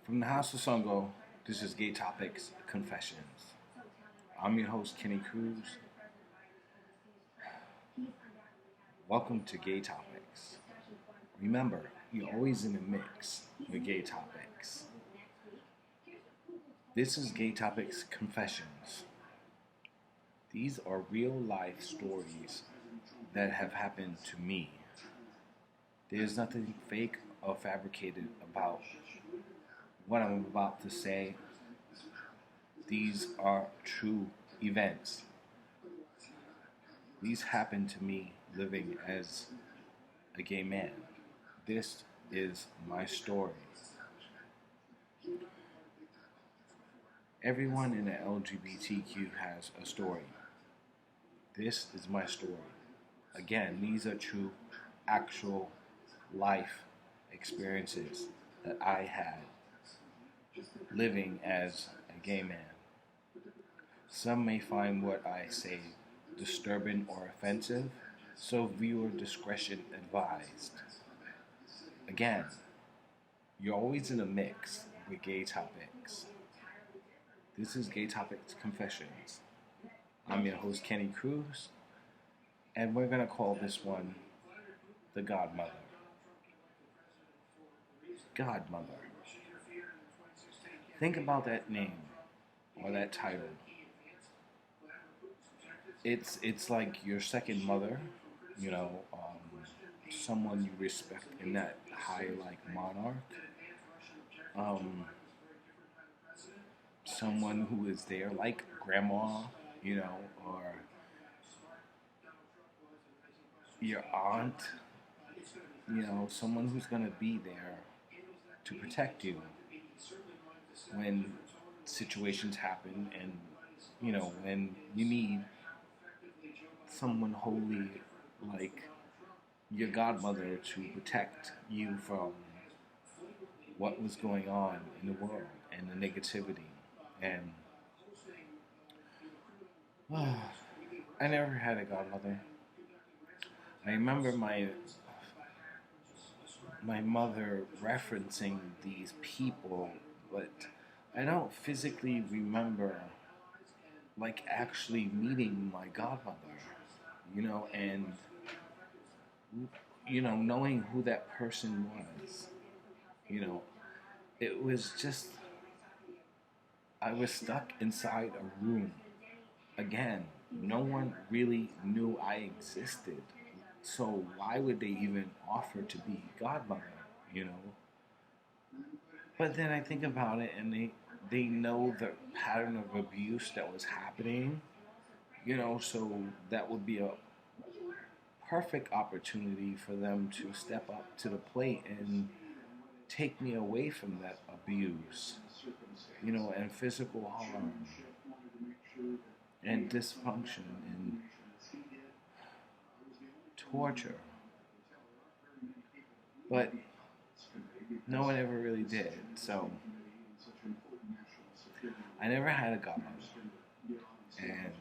From the House of Songo, this is Gaytopix Confessions. I'm your host, Kenny Cruz. Welcome to Gaytopix. Remember, you're always in the mix with Gaytopix. This is Gaytopix Confessions. These are real life stories that have happened to me. There's nothing fake or fabricated about what I'm about to say. These are true events. These happened to me living as a gay man. This is my story. Everyone in the LGBTQ has a story. This is my story. Again, these are true, actual life experiences that I had living as a gay man. Some may find what I say disturbing or offensive, so viewer discretion advised. Again, you're always in a mix with Gaytopix. This is Gaytopix Confessions. I'm your host, Kenny Cruz, and we're going to call this one the Godmother. Godmother. Think about that name or that title. It's like your second mother, someone you respect in that high like monarch, someone who is there like grandma, or your aunt, someone who's gonna be there to protect you when situations happen and when you need someone holy like your godmother to protect you from what was going on in the world and the negativity. And I never had a godmother. I remember my mother referencing these people, but I don't physically remember like actually meeting my godmother, and knowing who that person was. It was just I was stuck inside a room. Again, no one really knew I existed. So why would they even offer to be godmother? But then I think about it, and they know the pattern of abuse that was happening, so that would be a perfect opportunity for them to step up to the plate and take me away from that abuse, and physical harm and dysfunction and torture. But no one ever really did. So I never had a godmother. And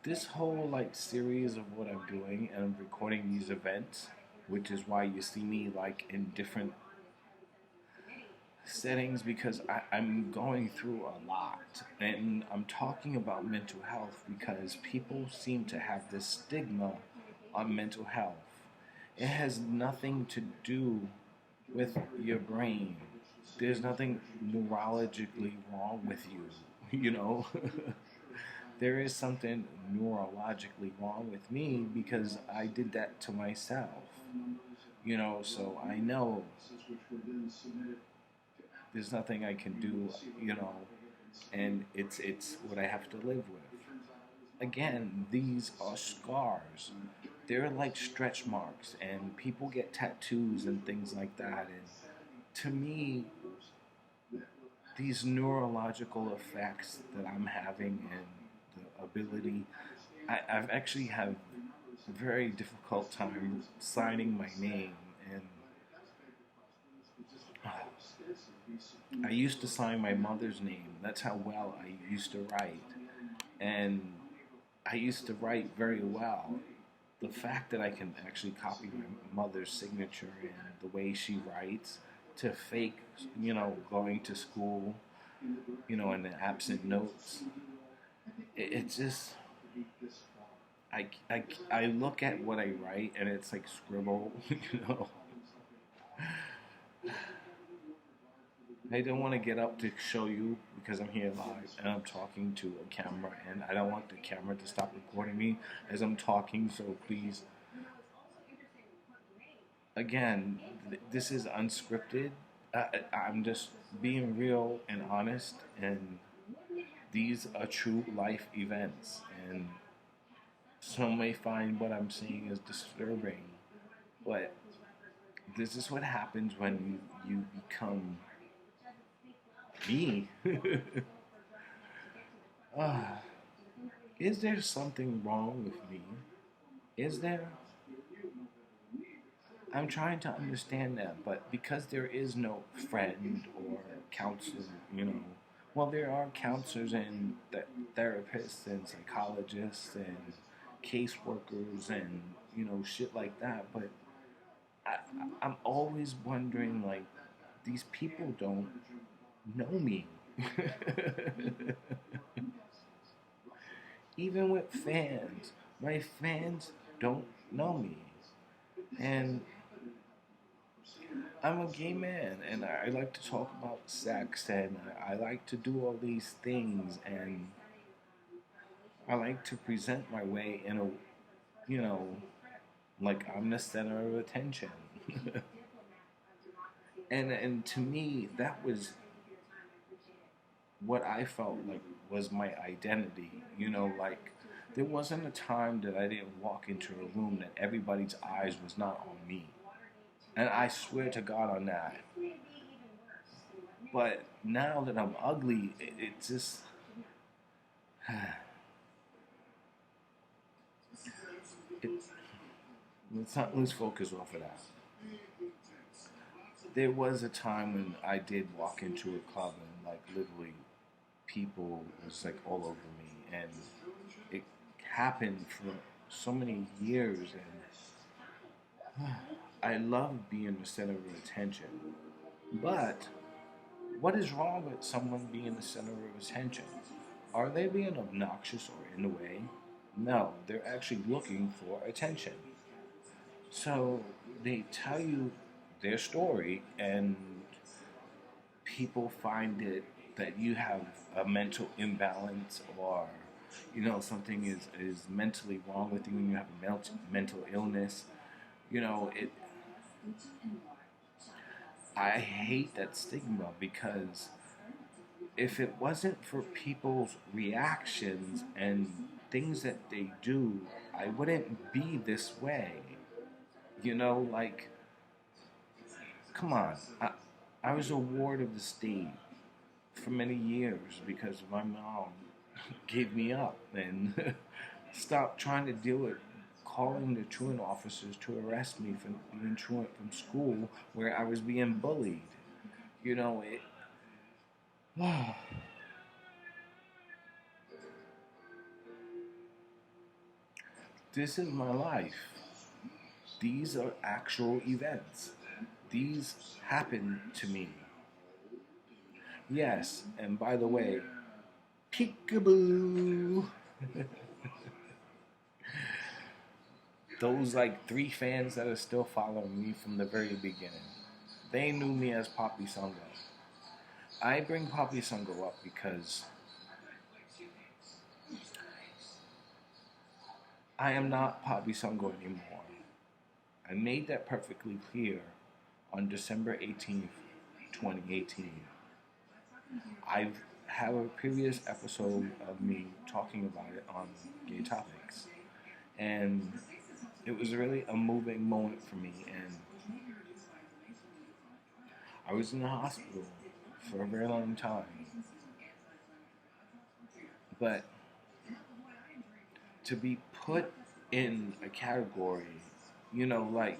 this whole series of what I'm doing, and I'm recording these events, which is why you see me in different settings, because I'm going through a lot, and I'm talking about mental health because people seem to have this stigma on mental health. It has nothing to do with your brain. There's nothing neurologically wrong with you. There is something neurologically wrong with me because I did that to myself. So I know there's nothing I can do, and it's what I have to live with. Again, these are scars. They're like stretch marks, and people get tattoos and things like that. And to me, these neurological effects that I'm having and the ability, I've actually had a very difficult time signing my name. And I used to sign my mother's name. That's how well I used to write. And I used to write very well. The fact that I can actually copy my mother's signature and the way she writes, to fake, going to school, and the absent notes. It's just, I look at what I write and it's like scribble, you know. I don't want to get up to show you because I'm here live and I'm talking to a camera and I don't want the camera to stop recording me as I'm talking, so please, again, this is unscripted. I'm just being real and honest, and these are true life events. And some may find what I'm saying is disturbing, but this is what happens when you become me. Ah, is there something wrong with me? Is there? I'm trying to understand that, but because there is no friend or counselor, well, there are counselors and therapists and psychologists and caseworkers and, shit like that, but I, I'm always wondering, like, these people don't know me. Even with fans, my fans don't know me. And I'm a gay man, and I like to talk about sex, and I like to do all these things, and I like to present my way in a, you know, like I'm the center of attention. And to me, that was what I felt like was my identity. Like there wasn't a time that I didn't walk into a room that everybody's eyes was not on me. And I swear to God on that. But now that I'm ugly, it's just. it, let's not lose focus off of that. There was a time when I did walk into a club and, like, literally people was like all over me. And it happened for so many years. And I love being the center of attention. But what is wrong with someone being the center of attention? Are they being obnoxious or in the way? No, they're actually looking for attention. So they tell you their story, and people find it that you have a mental imbalance, or something is mentally wrong with you and you have a mental illness. It I hate that stigma, because if it wasn't for people's reactions and things that they do, I wouldn't be this way. Like, come on. I was a ward of the state for many years because my mom gave me up and stopped trying to deal with calling the truant officers to arrest me for being truant from school where I was being bullied. It. This is my life. These are actual events. These happen to me. Yes, and by the way, peekaboo. Those like 3 fans that are still following me from the very beginning, they knew me as Poppy Sungo. I bring Poppy Sungo up because I am not Poppy Sungo anymore. I made that perfectly clear on December 18th, 2018. I have a previous episode of me talking about it on Gaytopix. And it was really a moving moment for me. And I was in the hospital for a very long time. But to be put in a category, like,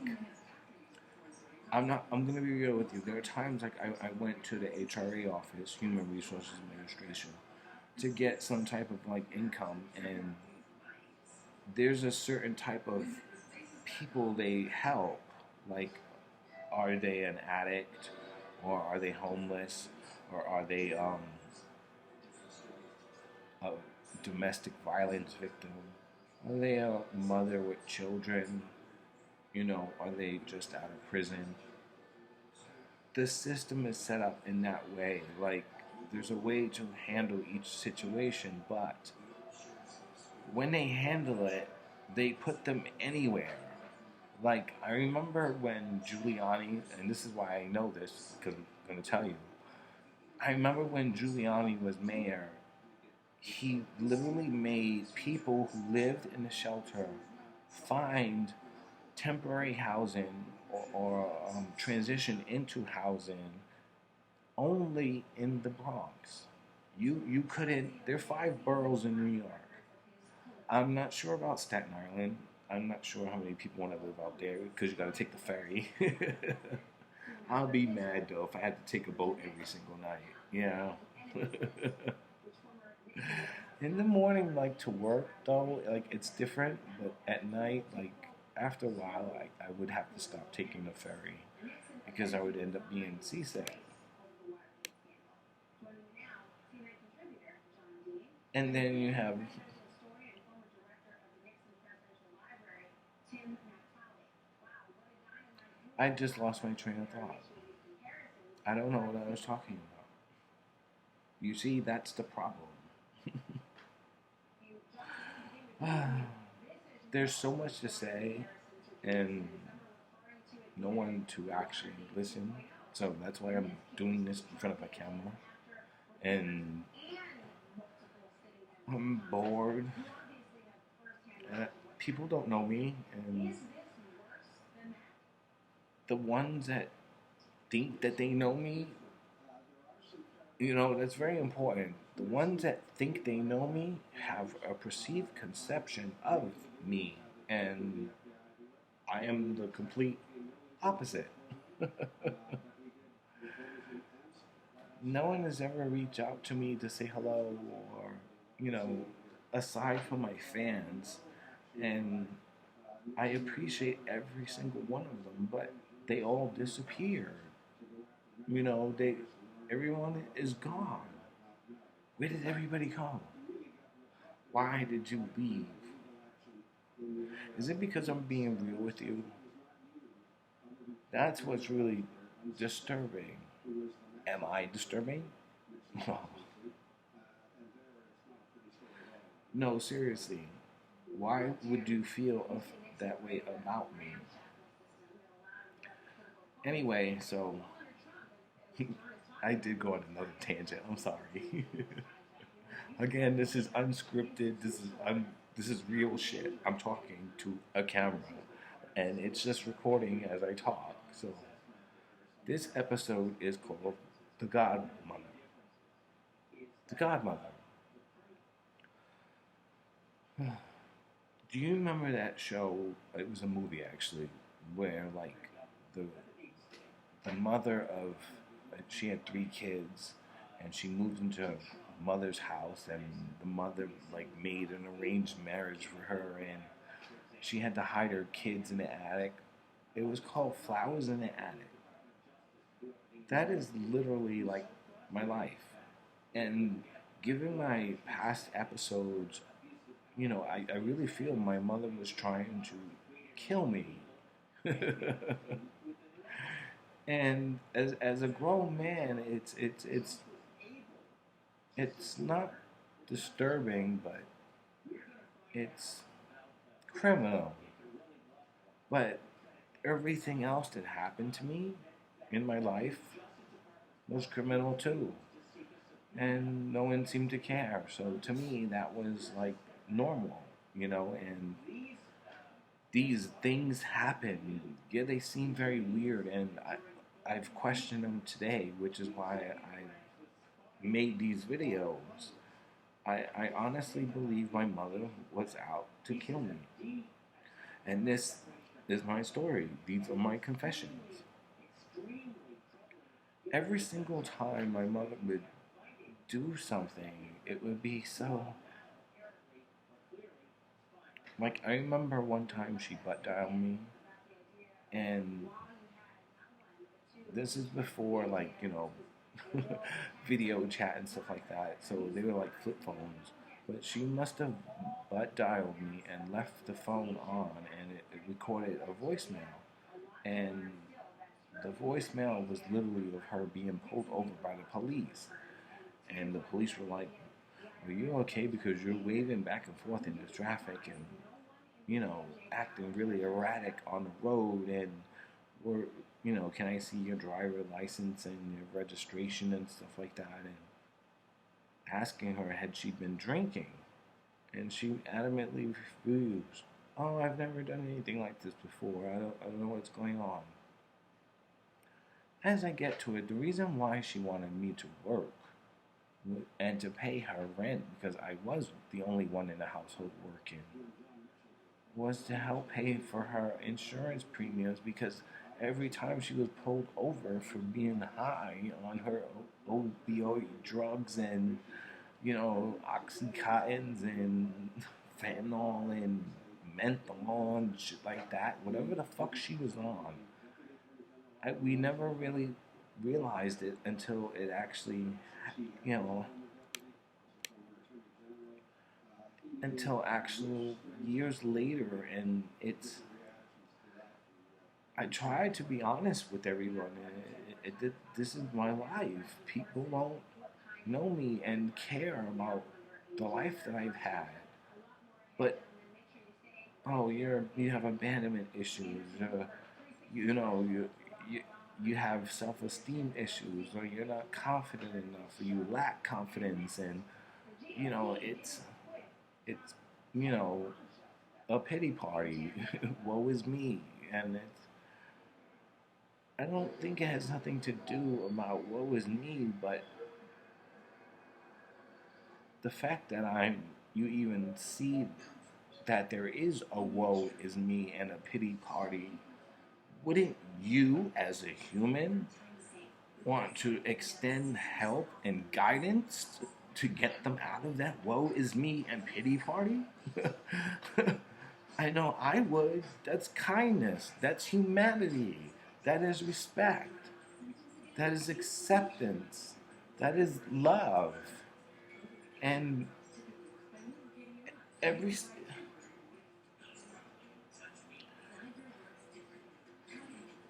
I'm gonna be real with you. There are times like I went to the HRA office, Human Resources Administration, to get some type of like income, and there's a certain type of people they help. Like, are they an addict? or are they homeless, or are they a domestic violence victim? Are they a mother with children? Are they just out of prison? The system is set up in that way. Like, there's a way to handle each situation, but when they handle it, they put them anywhere. Like, I remember when Giuliani, and this is why I know this, because I'm going to tell you. I remember when Giuliani was mayor, he literally made people who lived in the shelter find temporary housing or transition into housing only in the Bronx. You couldn't. There are 5 boroughs in New York. I'm not sure about Staten Island. I'm not sure how many people want to live out there because you got to take the ferry. I'll be mad though if I had to take a boat every single night. Yeah. In the morning, like to work though, like it's different. But at night, like after a while, I would have to stop taking the ferry because I would end up being seasick. And then you have. I just lost my train of thought. I don't know what I was talking about. You see, that's the problem. There's so much to say, and no one to actually listen. So that's why I'm doing this in front of a camera. And I'm bored. People don't know me, and the ones that think that they know me, that's very important. The ones that think they know me have a perceived conception of me, and I am the complete opposite. No one has ever reached out to me to say hello or, aside from my fans. And I appreciate every single one of them, but they all disappeared. Everyone is gone. Where did everybody go? Why did you leave? Is it because I'm being real with you? That's what's really disturbing. Am I disturbing? No, seriously. Why would you feel that way about me? Anyway, so I did go on another tangent. I'm sorry. Again, this is unscripted. This is real shit. I'm talking to a camera, and it's just recording as I talk. So this episode is called "The Godmother." The Godmother. Do you remember that show? It was a movie actually, where like the the mother of she had 3 kids, and she moved into her mother's house, and the mother like made an arranged marriage for her, and she had to hide her kids in the attic. It was called Flowers in the Attic. That is literally like my life. And given my past episodes, I really feel my mother was trying to kill me. And as a grown man, it's not disturbing, but it's criminal. But everything else that happened to me in my life was criminal too. And no one seemed to care. So to me, that was like normal, and these things happen. Yeah, they seem very weird, and I've questioned them today, which is why I made these videos. I honestly believe my mother was out to kill me. And this is my story. These are my confessions. Every single time my mother would do something, it would be so. Like, I remember one time she butt dialed me, and this is before, like, video chat and stuff like that. So they were like flip phones. But she must have butt dialed me and left the phone on, and it recorded a voicemail. And the voicemail was literally of her being pulled over by the police. And the police were like, "Are you okay? Because you're waving back and forth in the traffic and, acting really erratic on the road. And we're, can I see your driver license and your registration and stuff like that?" And asking her, had she been drinking? And she adamantly refused. "Oh, I've never done anything like this before. I don't know what's going on." As I get to it, the reason why she wanted me to work and to pay her rent, because I was the only one in the household working, was to help pay for her insurance premiums, because every time she was pulled over for being high on her opioid drugs and, Oxycontins and fentanyl and menthol and shit like that, whatever the fuck she was on, we never really realized it until it actually, you know, until actual years later. And I try to be honest with everyone. This is my life. People don't know me and care about the life that I've had. But, oh, you have abandonment issues. You know, you you have self-esteem issues, or you're not confident enough, or you lack confidence. And it's you know a pity party. Woe is me. And I don't think it has nothing to do about woe is me, but the fact that you even see that there is a woe is me and a pity party. Wouldn't you, as a human, want to extend help and guidance to get them out of that woe is me and pity party? I know I would. That's kindness. That's humanity. That is respect. That is acceptance. That is love. And every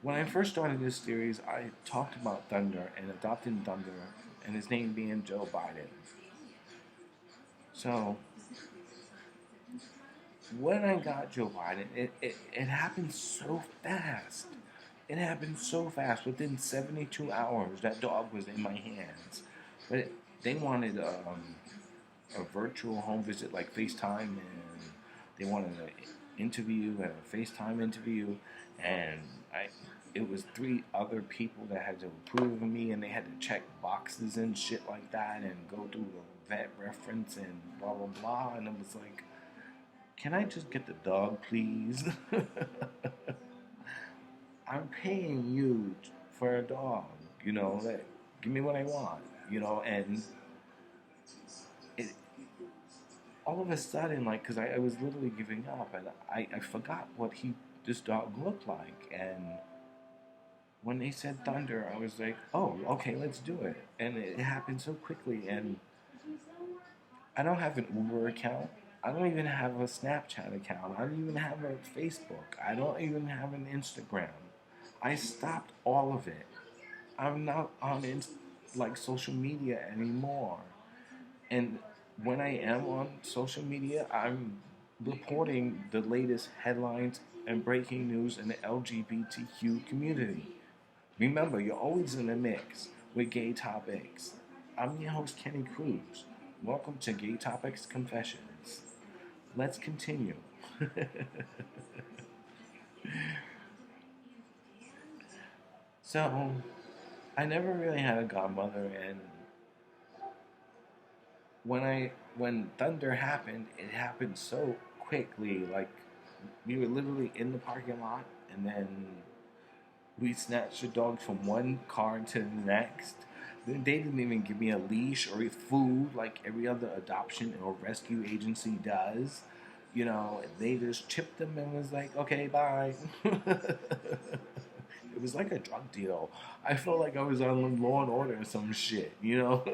when I first started this series, I talked about Thunder and adopting Thunder, and his name being Joebiden. So when I got Joebiden, it happened so fast. It happened so fast. Within 72 hours, that dog was in my hands. But they wanted a virtual home visit, like FaceTime, and they wanted an interview and a FaceTime interview, and it was 3 other people that had to approve of me, and they had to check boxes and shit like that, and go through the vet reference and blah blah blah. And it was like, can I just get the dog, please? I'm paying you for a dog, like, give me what I want, and it, all of a sudden, like, because I was literally giving up, and I forgot what this dog looked like. And when they said Thunder, I was like, oh, okay, let's do it. And it happened so quickly. And I don't have an Uber account. I don't even have a Snapchat account. I don't even have a Facebook. I don't even have an Instagram. I stopped all of it. I'm not on like social media anymore. And when I am on social media, I'm reporting the latest headlines and breaking news in the LGBTQ community. Remember, you're always in the mix with Gaytopix. I'm your host, Kenny Cruz. Welcome to Gaytopix Confessions. Let's continue. So, I never really had a godmother, and when Thunder happened, it happened so quickly. Like, we were literally in the parking lot, and then we snatched the dog from one car to the next. They didn't even give me a leash or food like every other adoption or rescue agency does. They just chipped them and was like, okay, bye. It was like a drug deal. I felt like I was on Law and Order or some shit, you know.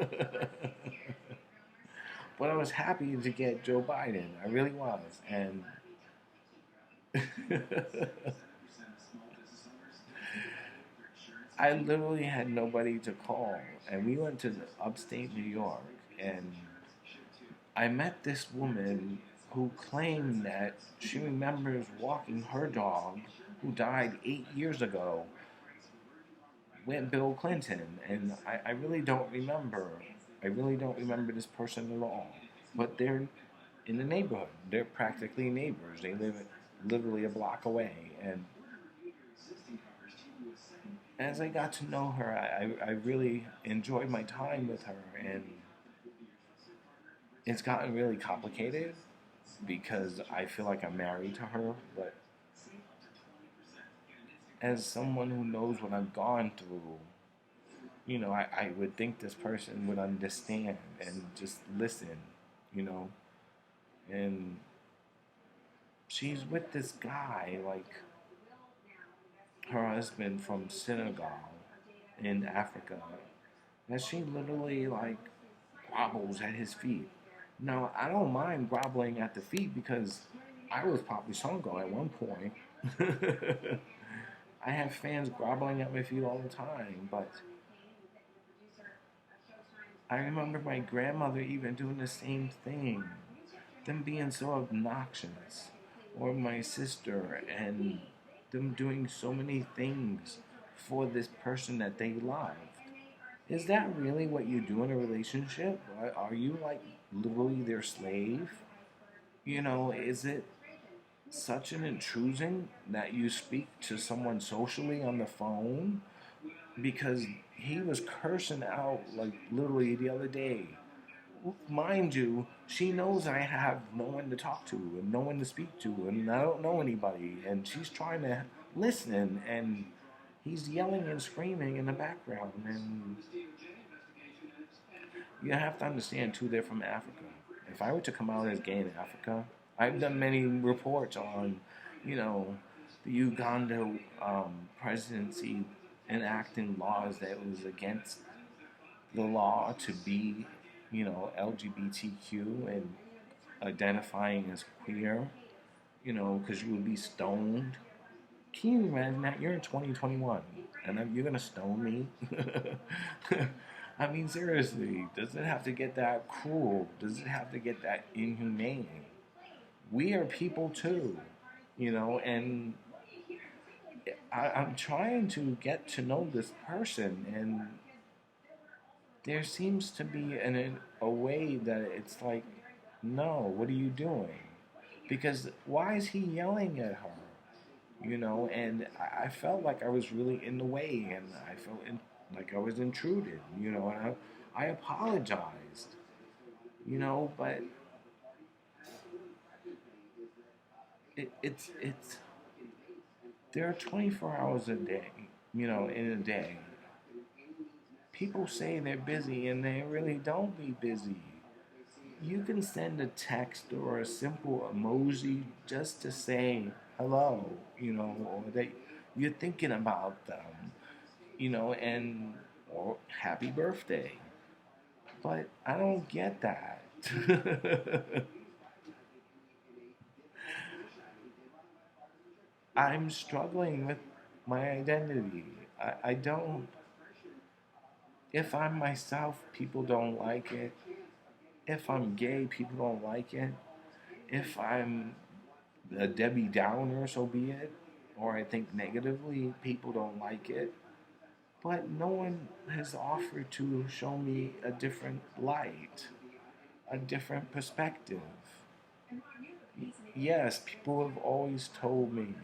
But I was happy to get Joe Biden. I really was, and I literally had nobody to call, and we went to upstate New York, and I met this woman who claimed that she remembers walking her dog, who died 8 years ago, with Bill Clinton, and I really don't remember. I really don't remember this person at all. But they're in the neighborhood. They're practically neighbors. They live literally a block away, and as I got to know her, I really enjoyed my time with her, and it's gotten really complicated because I feel like I'm married to her, but as someone who knows what I've gone through, I would think this person would understand and just listen, you know, and she's with this guy, like her husband from Senegal in Africa, that she literally like grovells at his feet. Now, I don't mind groveling at the feet because I was Papi Songo at one point. I have fans groveling at my feet all the time, but I remember my grandmother even doing the same thing, them being so obnoxious, or my sister, and them doing so many things for this person that they loved. Is that really what you do in a relationship? Are you like literally their slave? Is it such an intrusion that you speak to someone socially on the phone? Because he was cursing out like literally the other day. Mind you, she knows I have no one to talk to and no one to speak to, and I don't know anybody, and she's trying to listen, and he's yelling and screaming in the background, and you have to understand too, they're from Africa. If I were to come out as gay in Africa, I've done many reports on, you know, the Uganda presidency enacting laws that was against the law to be, LGBTQ and identifying as queer, because you would be stoned. Can you imagine that? You're in 2021 and you're going to stone me? I mean, seriously, does it have to get that cruel? Does it have to get that inhumane? We are people too, and I'm trying to get to know this person, and there seems to be a way that it's like, no, what are you doing? Because why is he yelling at her? And I felt like I was really in the way, and I felt like I was intruded, and I apologized, but it's there are 24 hours a day, in a day. People say they're busy and they really don't be busy. You can send a text or a simple emoji just to say hello, or that you're thinking about them, and or happy birthday. But I don't get that. I'm struggling with my identity. I don't. If I'm myself, people don't like it. If I'm gay, people don't like it. If I'm a Debbie Downer, so be it. Or I think negatively, people don't like it. But no one has offered to show me a different light, a different perspective. Yes, people have always told me.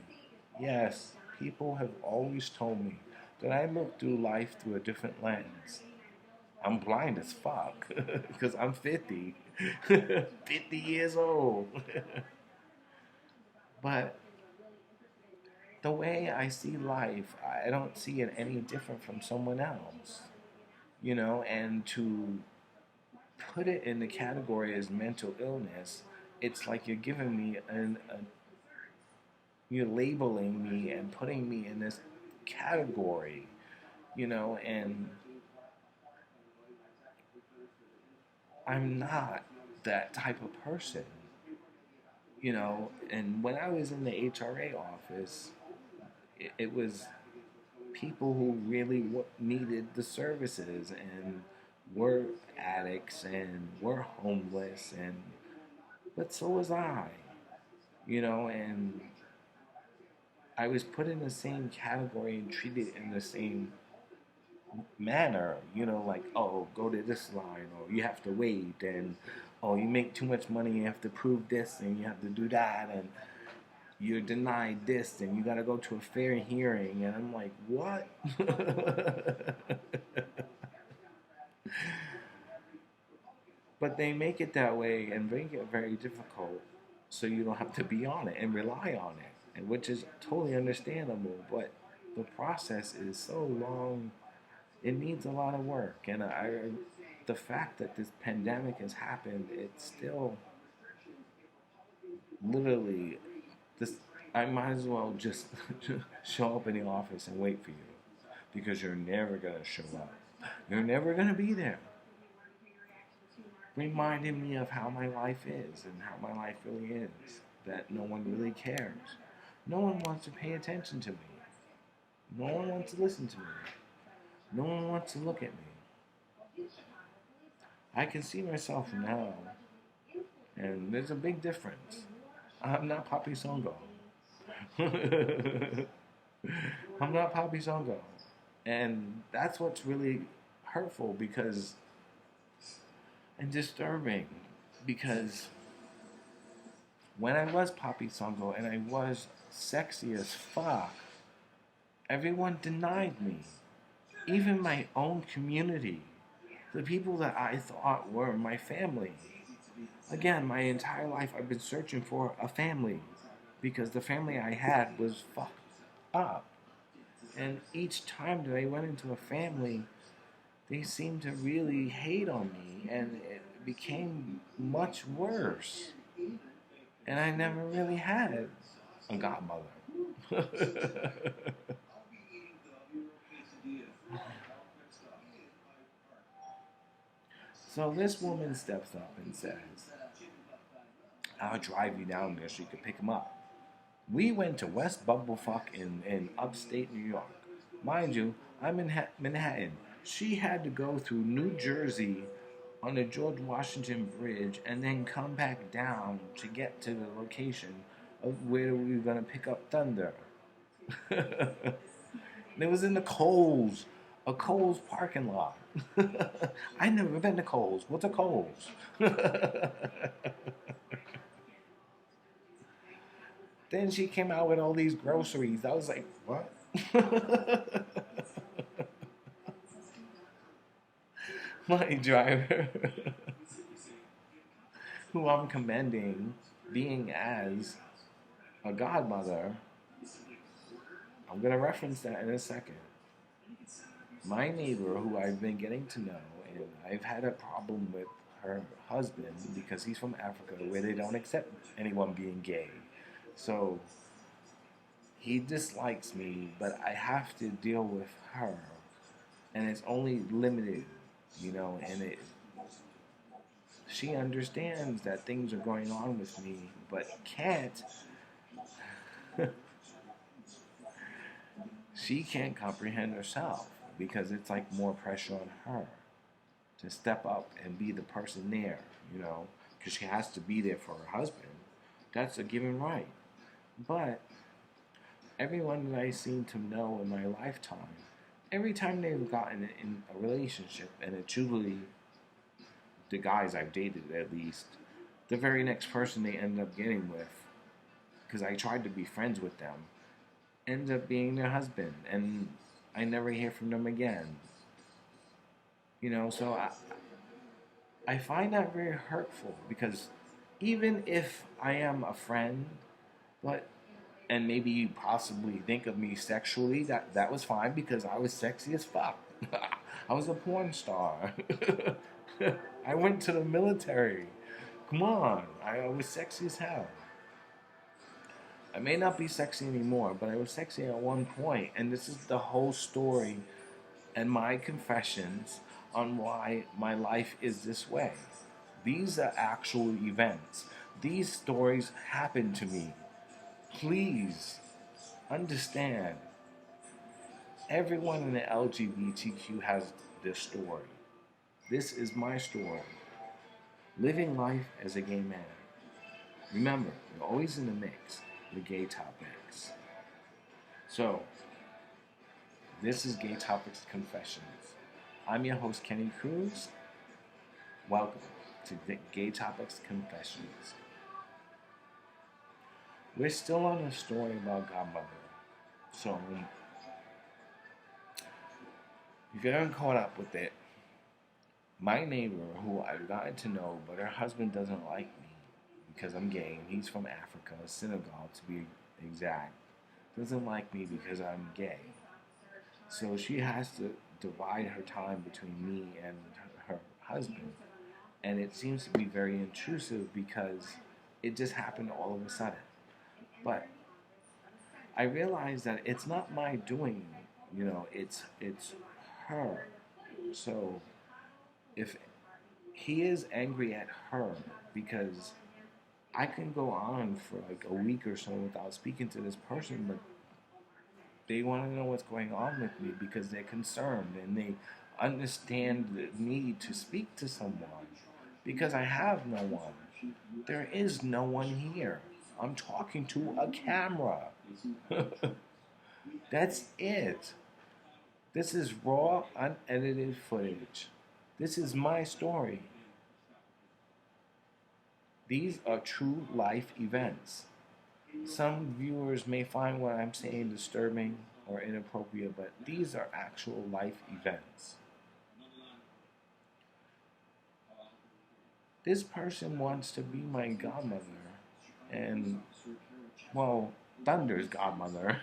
Yes, people have always told me that I look through life through a different lens. I'm blind as fuck because I'm 50, 50 years old. But the way I see life, I don't see it any different from someone else, and to put it in the category as mental illness, it's like you're giving me you're labeling me and putting me in this category, and I'm not that type of person, and when I was in the HRA office, it was people who really needed the services and were addicts and were homeless, and but so was I, and I was put in the same category and treated in the same manner, like, oh, go to this line, or you have to wait, and oh, you make too much money, you have to prove this, and you have to do that, and you're denied this, and you got to go to a fair hearing, and I'm like, what? But they make it that way and make it very difficult so you don't have to be on it and rely on it, and which is totally understandable, but the process is so long. It needs a lot of work, and the fact that this pandemic has happened, it's still literally this. I might as well just show up in the office and wait for you, because you're never gonna show up. You're never gonna be there, reminding me of how my life is and how my life really is. That no one really cares. No one wants to pay attention to me. No one wants to listen to me. No one wants to look at me. I can see myself now, and there's a big difference. I'm not Papi Songo. I'm not Papi Songo. And that's what's really hurtful and disturbing, because when I was Papi Songo and I was sexy as fuck, everyone denied me. Even my own community, the people that I thought were my family. Again, my entire life I've been searching for a family, because the family I had was fucked up. And each time that I went into a family, they seemed to really hate on me, and it became much worse. And I never really had a godmother. So this woman steps up and says, I'll drive you down there so you can pick him up. We went to West Bumblefuck in upstate New York. Mind you, I'm in Manhattan. She had to go through New Jersey on the George Washington Bridge and then come back down to get to the location of where we were going to pick up Thunder. And it was in the Kohl's, a Kohl's parking lot. I never been to Kohl's. What's a Kohl's? Then she came out with all these groceries. I was like, what? My driver, who I'm commending being as a godmother, I'm going to reference that in a second. My neighbor, who I've been getting to know, and I've had a problem with her husband because he's from Africa, where they don't accept anyone being gay. So he dislikes me, but I have to deal with her, and it's only limited, and she understands that things are going on with me, but can't. She can't comprehend herself, because it's like more pressure on her to step up and be the person there, because she has to be there for her husband. That's a given right. But everyone that I seem to know in my lifetime, every time they've gotten in a relationship, and it's usually the guys I've dated at least, the very next person they end up getting with, because I tried to be friends with them, ends up being their husband, and I never hear from them again. So I find that very hurtful, because even if I am a friend, and maybe you possibly think of me sexually, that was fine, because I was sexy as fuck. I was a porn star. I went to the military. Come on, I was sexy as hell. I may not be sexy anymore, but I was sexy at one point, and this is the whole story and my confessions on why my life is this way. These are actual events. These stories happened to me. Please understand, everyone in the LGBTQ has this story. This is my story. Living life as a gay man. Remember, you're always in the mix, the Gaytopix. So, this is Gaytopix Confessions. I'm your host, Kenny Cruz. Welcome to the Gaytopix Confessions. We're still on a story about Godmother. So, if you haven't caught up with it, my neighbor, who I've gotten to know, but her husband doesn't like me because I'm gay, and he's from Africa, Senegal to be exact, doesn't like me because I'm gay. So she has to divide her time between me and her husband. And it seems to be very intrusive because it just happened all of a sudden. But I realized that it's not my doing, it's her. So if he is angry at her because I can go on for like a week or so without speaking to this person, but they want to know what's going on with me because they're concerned and they understand the need to speak to someone because I have no one. There is no one here. I'm talking to a camera. That's it. This is raw, unedited footage. This is my story. These are true life events. Some viewers may find what I'm saying disturbing or inappropriate, but these are actual life events. This person wants to be my godmother, and, well, Thunder's godmother,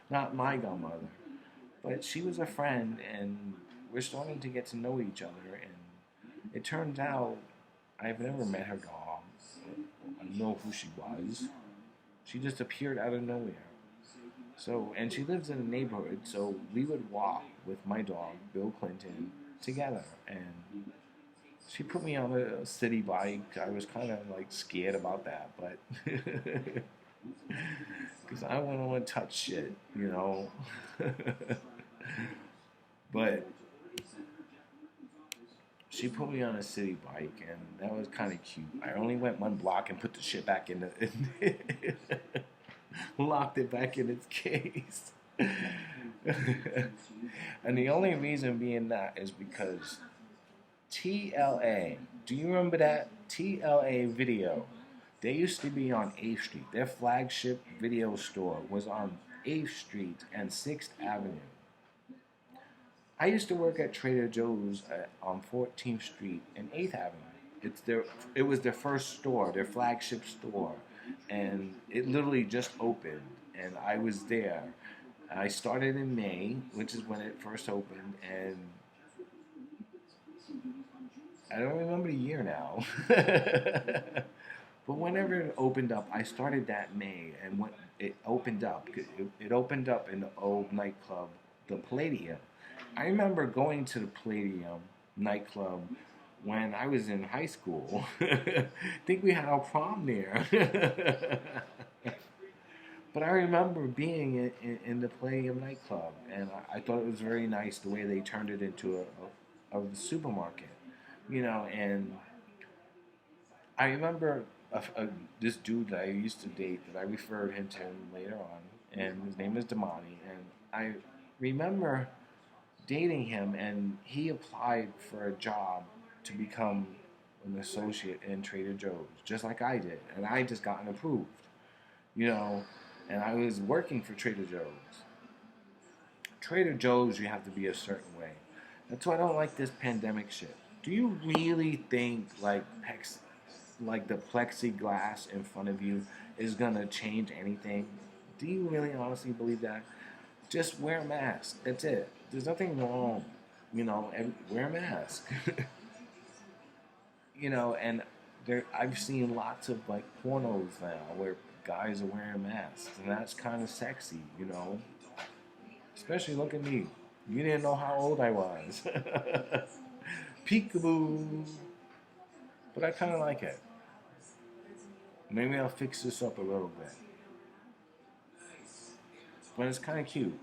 not my godmother. But she was a friend, and we're starting to get to know each other, and it turns out I've never met her dog. I know who she was. She just appeared out of nowhere. So, and she lives in a neighborhood, so we would walk with my dog, Bill Clinton, together. And she put me on a city bike. I was kind of like scared about that, but because I wouldn't want to touch shit, But she put me on a city bike, and that was kind of cute. I only went one block and put the shit back in the... locked it back in its case. And the only reason being that is because TLA, do you remember that? TLA Video. They used to be on 8th Street. Their flagship video store was on 8th Street and 6th Avenue. I used to work at Trader Joe's on 14th Street and 8th Avenue. It was their first store, their flagship store, and it literally just opened, and I was there. I started in May, which is when it first opened, and I don't remember the year now. But whenever it opened up, I started that May, and when it opened up, it opened up in the old nightclub, the Palladium. I remember going to the Palladium nightclub when I was in high school. I think we had our prom there. But I remember being in the Palladium nightclub, and I thought it was very nice the way they turned it into a supermarket, and I remember this dude that I used to date that I referred him to later on, and his name is Damani, and I remember dating him, and he applied for a job to become an associate in Trader Joe's, just like I did, and I just gotten approved, and I was working for Trader Joe's. Trader Joe's, you have to be a certain way. That's why I don't like this pandemic shit. Do you really think like the plexiglass in front of you is gonna change anything? Do you really honestly believe that? Just wear a mask. That's it. There's nothing wrong, and wear a mask. And I've seen lots of like pornos now where guys are wearing masks, and that's kind of sexy, you know. Especially look at me. You didn't know how old I was. Peekaboo. But I kind of like it. Maybe I'll fix this up a little bit. But it's kind of cute.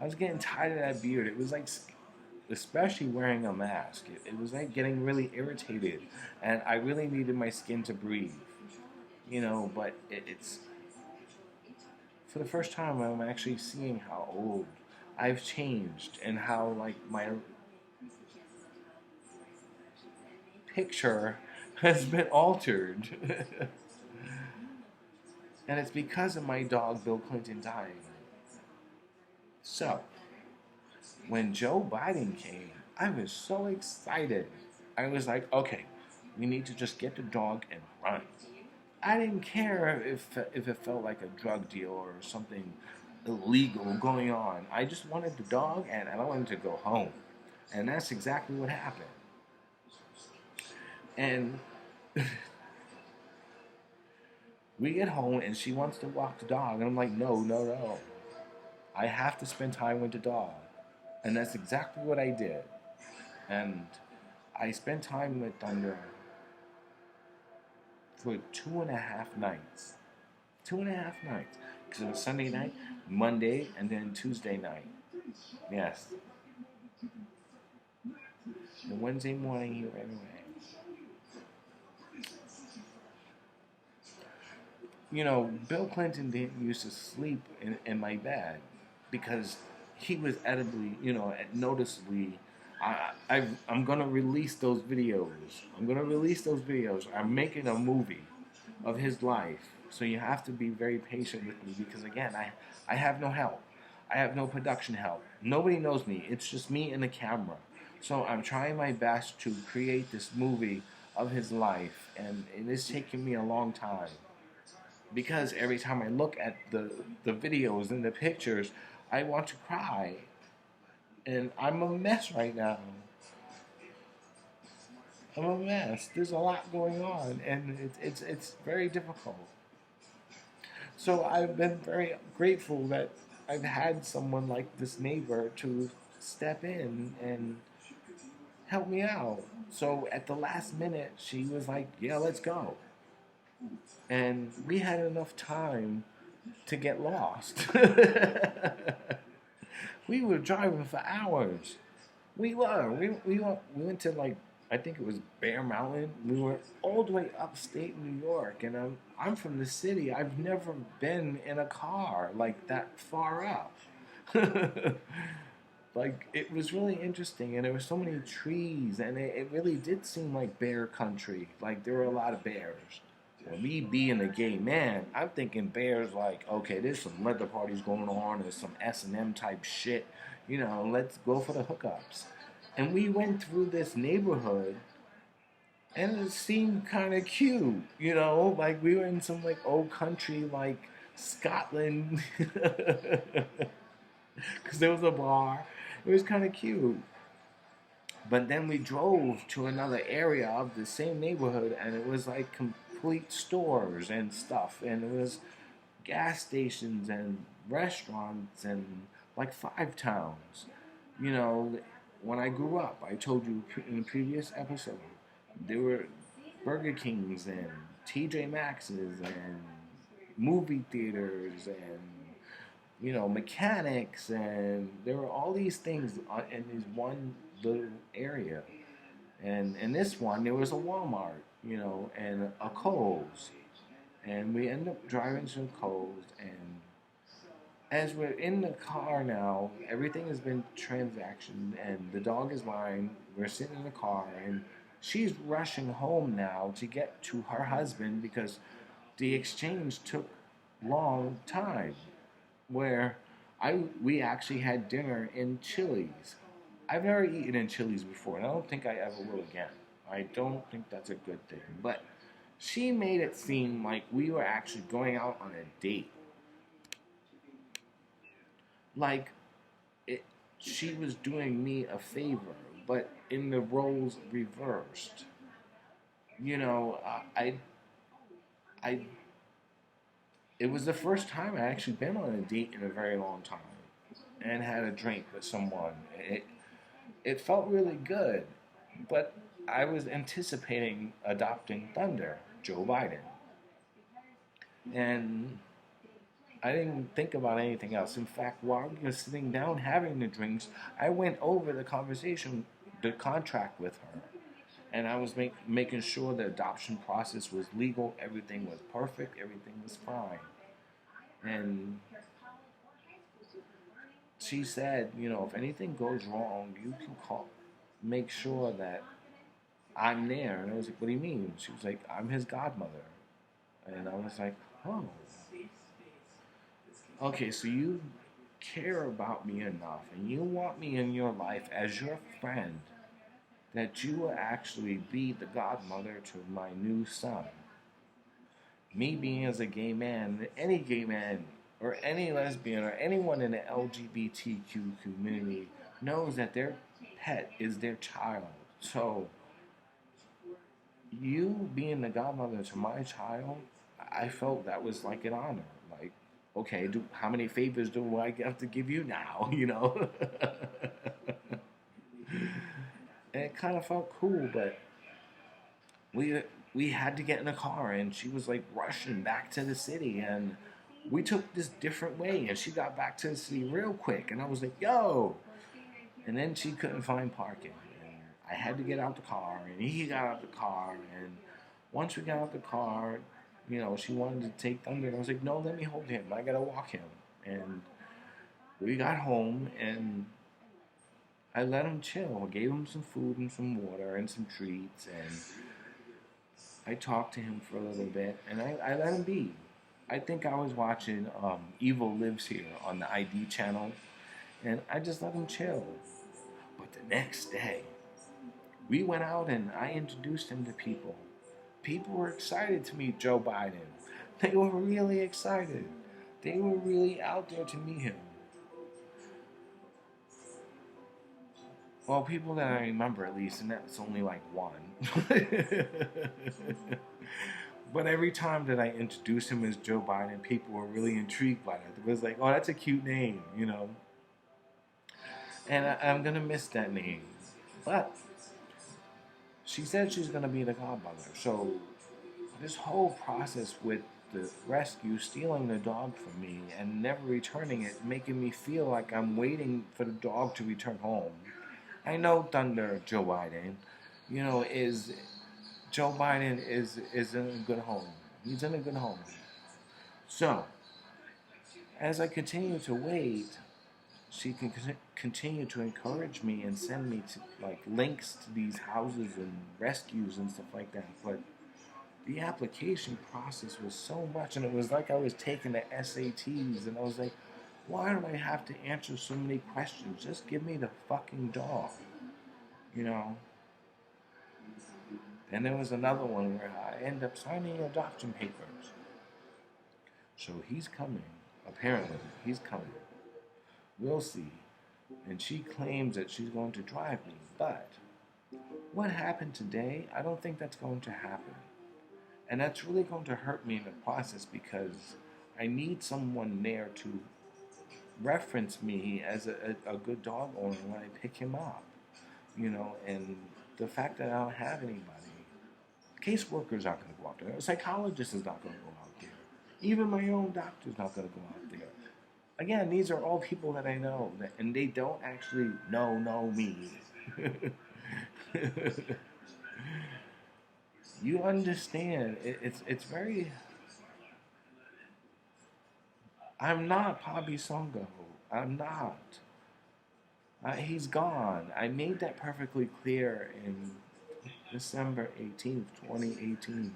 I was getting tired of that beard. It was like, especially wearing a mask, it was like getting really irritated. And I really needed my skin to breathe. You know, but it's, for the first time, I'm actually seeing how old I've changed and how, like, my picture has been altered. And it's because of my dog Bill Clinton dying. So, when Joe Biden came, I was so excited. I was like, okay, we need to just get the dog and run. I didn't care if it felt like a drug deal or something illegal going on. I just wanted the dog and I wanted to go home. And that's exactly what happened. And we get home and she wants to walk the dog. And I'm like, no, no, no. I have to spend time with the dog. And that's exactly what I did. And I spent time with Thunder for 2.5 nights. 2.5 nights. Because it was Sunday night, Monday, and then Tuesday night. Yes. And Wednesday morning he ran away. You know, Bill Clinton didn't used to sleep in my bed because he was edibly, you know, noticeably. I'm gonna release those videos. I'm making a movie of his life, so you have to be very patient with me because again, I have no help. I have no production help. Nobody knows me. It's just me and the camera. So I'm trying my best to create this movie of his life, and it's taken me a long time. Because every time I look at the videos and the pictures, I want to cry. And I'm a mess right now. I'm a mess. There's a lot going on, and it's very difficult. So I've been very grateful that I've had someone like this neighbor to step in and help me out. So at the last minute, she was like, "Yeah, let's go." And we had enough time to get lost. We were driving for hours. We were. We went to like I think it was Bear Mountain. We were all the way upstate New York, and I'm from the city. I've never been in a car like that far up. Like it was really interesting, and there were so many trees, and it really did seem like bear country. Like there were a lot of bears. Well, me being a gay man, I'm thinking bears like, okay, there's some leather parties going on, there's some S&M type shit. You know, let's go for the hookups. And we went through this neighborhood, and it seemed kind of cute. You know, like we were in some like old country, like Scotland, because there was a bar. It was kind of cute. But then we drove to another area of the same neighborhood, and it was like complete stores and stuff, and it was gas stations and restaurants and like five towns. You know, when I grew up, I told you in the previous episode, there were Burger Kings and TJ Maxx's and movie theaters and you know mechanics, and there were all these things in this one little area. And in this one, there was a Walmart, you know, and a Kohl's. And we ended up driving to Kohl's, and as we're in the car now, everything has been transactioned, and the dog is mine. We're sitting in the car, and she's rushing home now to get to her husband because the exchange took long time. Where we actually had dinner in Chili's. I've never eaten in Chili's before, and I don't think I ever will again. I don't think that's a good thing. But she made it seem like we were actually going out on a date. Like she was doing me a favor, but in the roles reversed. you know, I, it was the first time I actually been on a date in a very long time and had a drink with someone. It felt really good, but I was anticipating adopting Thunder, Joebiden, and I didn't think about anything else. In fact, while we were sitting down having the drinks, I went over the conversation, the contract with her, and I was making sure the adoption process was legal, everything was perfect, everything was fine. And she said, you know, if anything goes wrong, you can call, make sure that I'm there. And I was like, what do you mean? She was like, I'm his godmother. And I was like, oh, okay, so you care about me enough and you want me in your life as your friend that you will actually be the godmother to my new son. Me being as a gay man, or any lesbian, or anyone in the LGBTQ community knows that their pet is their child. So, you being the godmother to my child, I felt that was like an honor. Like, okay, how many favors do I have to give you now? You know, and it kind of felt cool, but we we had to get in a car, and she was like rushing back to the city, and we took this different way, and she got back to the city real quick, and I was like, yo, and then she couldn't find parking, and I had to get out the car, and he got out the car, and once we got out the car, you know, she wanted to take Thunder, and I was like, no, let me hold him, I gotta walk him, and we got home, and I let him chill. I gave him some food and some water and some treats, and I talked to him for a little bit, and I let him be. I think I was watching Evil Lives Here on the ID channel, and I just let him chill. But the next day, we went out and I introduced him to people. People were excited to meet Joebiden. They were really excited. They were really out there to meet him. Well, people that I remember at least, and that's only like one. But every time that I introduced him as Joebiden, people were really intrigued by that. It was like, oh, that's a cute name, you know. And I'm gonna miss that name. But she said she's gonna be the godmother. So this whole process with the rescue, stealing the dog from me and never returning it, making me feel like I'm waiting for the dog to return home. I know Thunder Joebiden, you know, is Joebiden is in a good home. He's in a good home. So as I continue to wait, she can continue to encourage me and send me to like links to these houses and rescues and stuff like that. But the application process was so much, and it was like I was taking the SATs, and I was like, why do I have to answer so many questions? Just give me the fucking dog, you know. And there was another one where I end up signing adoption papers. So he's coming. Apparently, he's coming. We'll see. And she claims that she's going to drive me. But what happened today, I don't think that's going to happen. And that's really going to hurt me in the process because I need someone there to reference me as a good dog owner when I pick him up. You know, and the fact that I don't have anybody, caseworkers aren't going to go out there. A psychologist is not going to go out there. Even my own doctor's not going to go out there. Again, these are all people that I know, and they don't actually know me. You understand? It's very. I'm not Papi Songo. I'm not. He's gone. I made that perfectly clear in December 18th, 2018.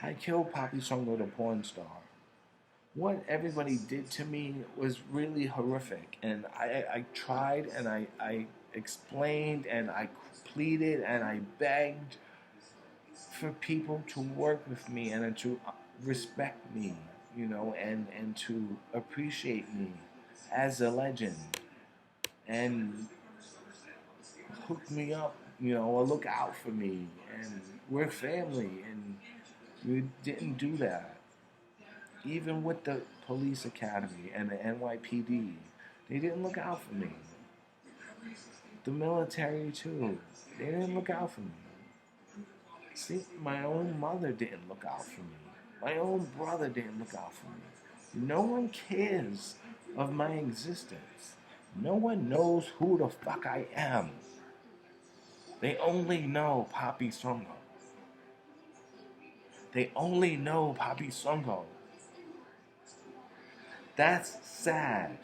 I killed Papi Songo, the porn star. What everybody did to me was really horrific. And I tried and I explained and I pleaded and I begged for people to work with me and to respect me, you know, and to appreciate me as a legend and hook me up or look out for me, and we're family, and you didn't do that. Even with the police academy and the NYPD, they didn't look out for me. The military too, they didn't look out for me. See, my own mother didn't look out for me. My own brother didn't look out for me. No one cares of my existence. No one knows who the fuck I am. They only know Papi Songo. They only know Papi Songo. That's sad.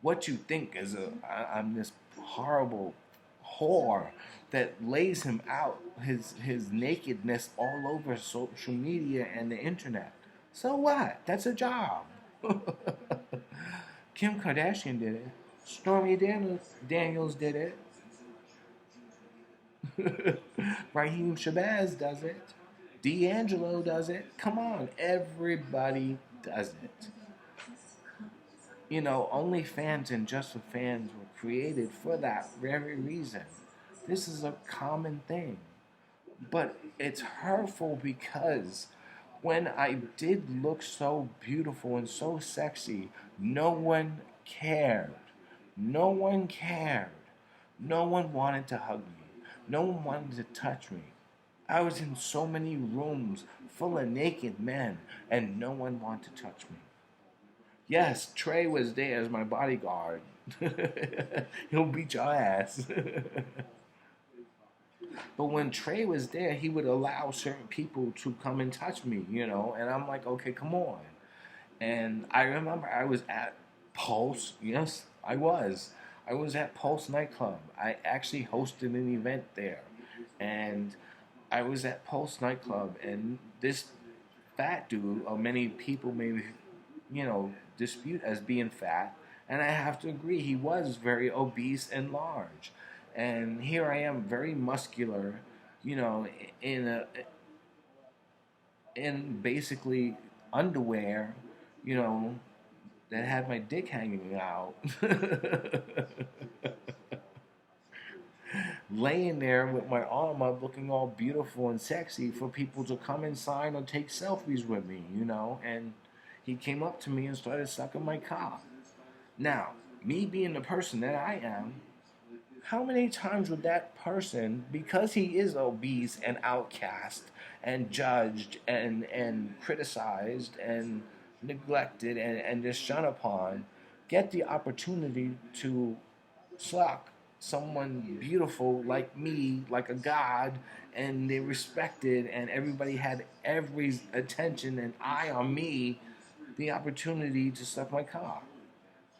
What you think is I'm this horrible whore that lays him out his nakedness all over social media and the internet. So what? That's a job. Kim Kardashian did it. Stormy Daniels did it. Raheem Shabazz does it. D'Angelo does it. Come on, everybody does it. OnlyFans and Just for Fans were created for that very reason. This is a common thing. But it's hurtful because when I did look so beautiful and so sexy, no one cared. No one cared. No one wanted to hug me. No one wanted to touch me. I was in so many rooms full of naked men, and no one wanted to touch me. Yes, Trey was there as my bodyguard. He'll beat your ass. But when Trey was there, he would allow certain people to come and touch me, and I'm like, okay, come on. And I remember I was at Pulse. Yes, I was. I was at Pulse nightclub. I actually hosted an event there. And I was at Pulse nightclub, and this fat dude, or many people maybe, dispute as being fat, and I have to agree, he was very obese and large. And here I am, very muscular, in in basically underwear, you know, that had my dick hanging out. Laying there with my arm up, looking all beautiful and sexy for people to come and sign or take selfies with me, and he came up to me and started sucking my cock. Now, me being the person that I am, how many times would that person, because he is obese and outcast and judged and criticized and neglected and just shunned upon, get the opportunity to suck someone beautiful like me, like a god, and they respected and everybody had every attention and eye on me, the opportunity to suck my cock.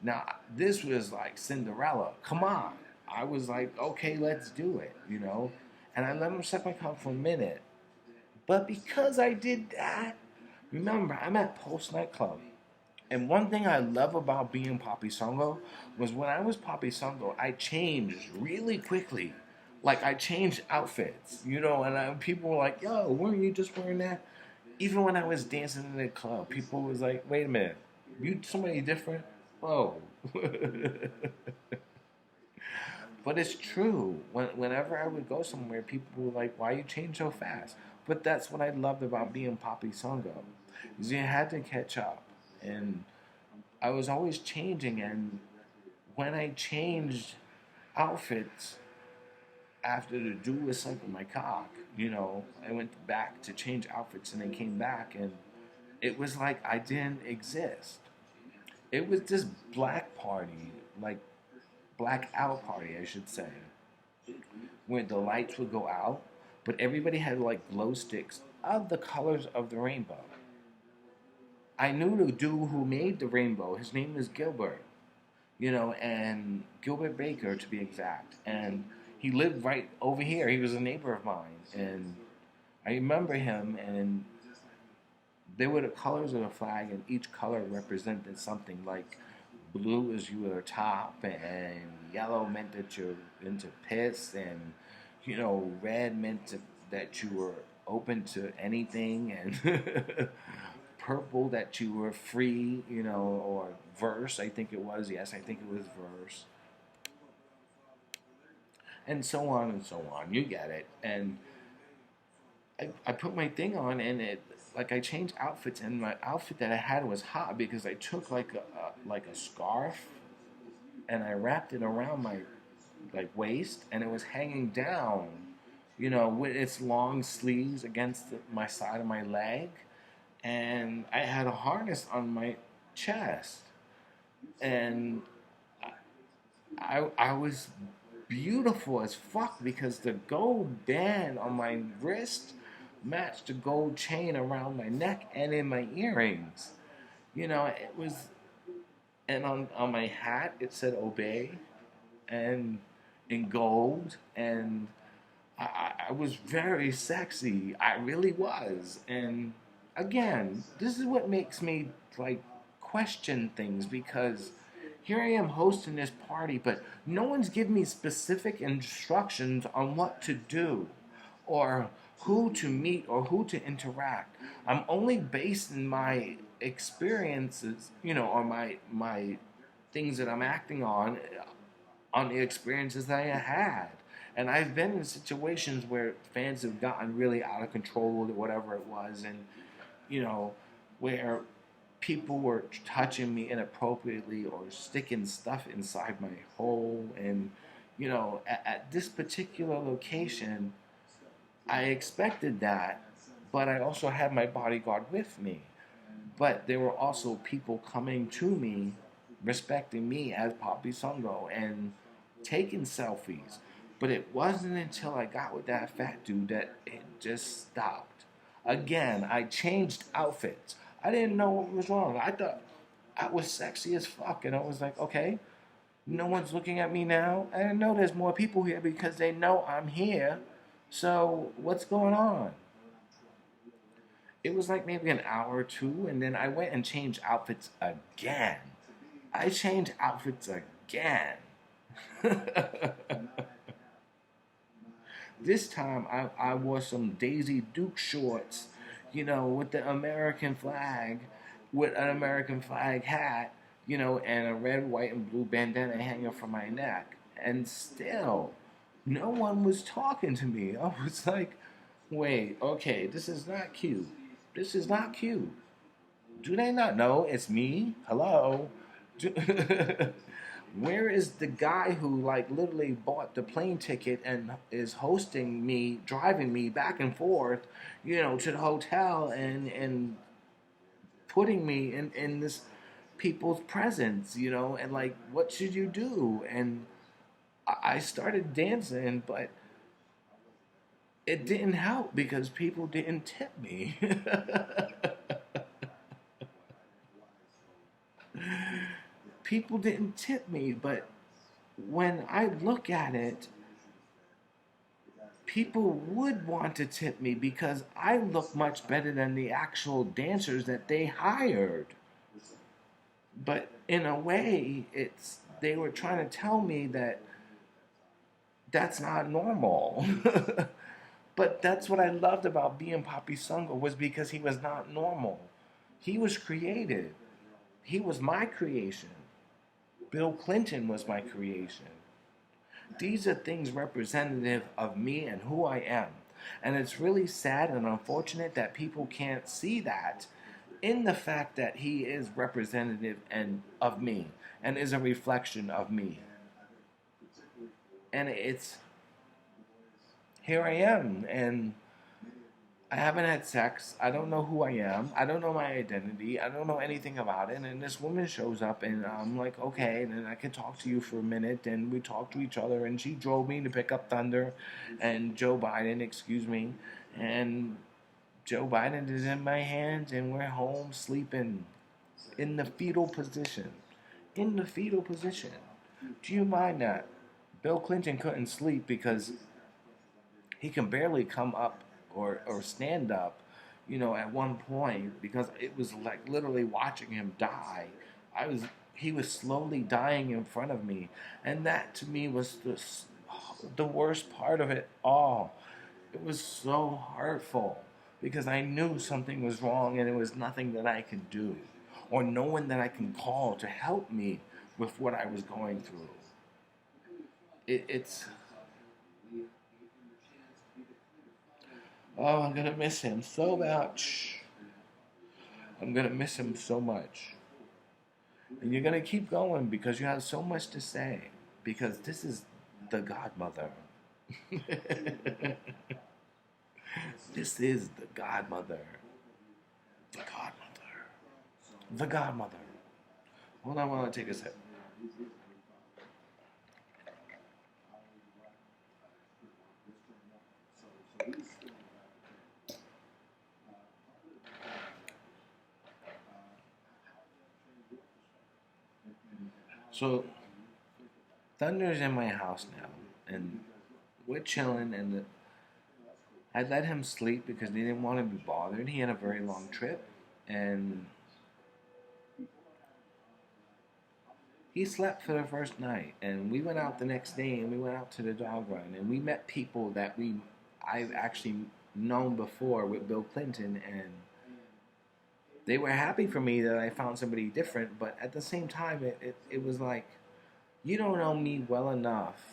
Now, this was like Cinderella. Come on. I was like, okay, let's do it. And I let him suck my cock for a minute. But because I did that, remember, I'm at Post Nightclub. And one thing I love about being Papi Songo was when I was Papi Songo, I changed really quickly. Like, I changed outfits, and people were like, yo, weren't you just wearing that? Even when I was dancing in the club, people was like, wait a minute, you somebody different? Whoa. But it's true. Whenever I would go somewhere, people were like, why you change so fast? But that's what I loved about being Papi Songo. Is you had to catch up. And I was always changing. And when I changed outfits after the do with sucking my cock, I went back to change outfits and then came back. And it was like I didn't exist. It was this black party, like blackout party, I should say, where the lights would go out, but everybody had like glow sticks of the colors of the rainbow. I knew the dude who made the rainbow. His name is Gilbert, and Gilbert Baker to be exact. And he lived right over here. He was a neighbor of mine, and I remember him. And they were the colors of the flag, and each color represented something. Like blue is you were top, and yellow meant that you're into piss, and red meant that you were open to anything, and purple that you were free, or verse. I think it was. Yes, I think it was verse. and so on and so on. You get it. And I put my thing on, and I changed outfits, and my outfit that I had was hot because I took like a scarf and I wrapped it around my like waist, and it was hanging down, with its long sleeves against my side of my leg, and I had a harness on my chest, and I was beautiful as fuck because the gold band on my wrist matched the gold chain around my neck and in my earrings. It was, and on my hat it said obey, and in gold, and I was very sexy. I really was. And again, this is what makes me like question things, because here I am hosting this party, but no one's giving me specific instructions on what to do or who to meet or who to interact. I'm only basing my experiences, or my things that I'm acting on the experiences that I had. And I've been in situations where fans have gotten really out of control or whatever it was, and where people were touching me inappropriately or sticking stuff inside my hole. And at this particular location, I expected that, but I also had my bodyguard with me. But there were also people coming to me, respecting me as Papi Sungo, and taking selfies. But it wasn't until I got with that fat dude that it just stopped. Again, I changed outfits. I didn't know what was wrong. I thought I was sexy as fuck. And I was like, okay, no one's looking at me now. And I know there's more people here because they know I'm here. So what's going on? It was like maybe an hour or two, and then I went and changed outfits again. I changed outfits again. This time I wore some Daisy Duke shorts, with the American flag, with an American flag hat, and a red, white, and blue bandana hanging from my neck. And still, no one was talking to me. I was like, wait, okay, this is not cute. This is not cute. Do they not know it's me? Hello? Where is the guy who like literally bought the plane ticket and is hosting me, driving me back and forth, to the hotel, and putting me in this people's presence, and like, what should you do? And I started dancing, but it didn't help because people didn't tip me. People didn't tip me, but when I look at it, people would want to tip me because I look much better than the actual dancers that they hired. But in a way, they were trying to tell me that that's not normal. But that's what I loved about being Papi Sungo, was because he was not normal. He was creative. He was my creation. Bill Clinton was my creation. These are things representative of me and who I am. And it's really sad and unfortunate that people can't see that in the fact that he is representative of me and is a reflection of me. And it's, here I am, and I haven't had sex. I don't know who I am. I don't know my identity. I don't know anything about it. And this woman shows up, and I'm like, okay, then I can talk to you for a minute. And we talk to each other, and she drove me to pick up Thunder and Joebiden, excuse me. And Joebiden is in my hands, and we're home sleeping in the fetal position. In the fetal position. Do you mind that? Bill Clinton couldn't sleep because he can barely come up or stand up, at one point, because it was like literally watching him die. He was slowly dying in front of me, and that to me was the worst part of it all. It was so hurtful because I knew something was wrong, and it was nothing that I could do, or no one that I can call to help me with what I was going through. It's Oh, I'm gonna miss him so much. I'm gonna miss him so much. And you're gonna keep going because you have so much to say. Because this is the Godmother. This is the Godmother. The Godmother. The Godmother. Hold on while I take a sip. So, Thunder's in my house now, and we're chilling, and I let him sleep because he didn't want to be bothered. He had a very long trip, and he slept for the first night. And we went out the next day, and we went out to the dog run, and we met people that I've actually known before with Bill Clinton, and they were happy for me that I found somebody different. But at the same time, it was like, you don't know me well enough,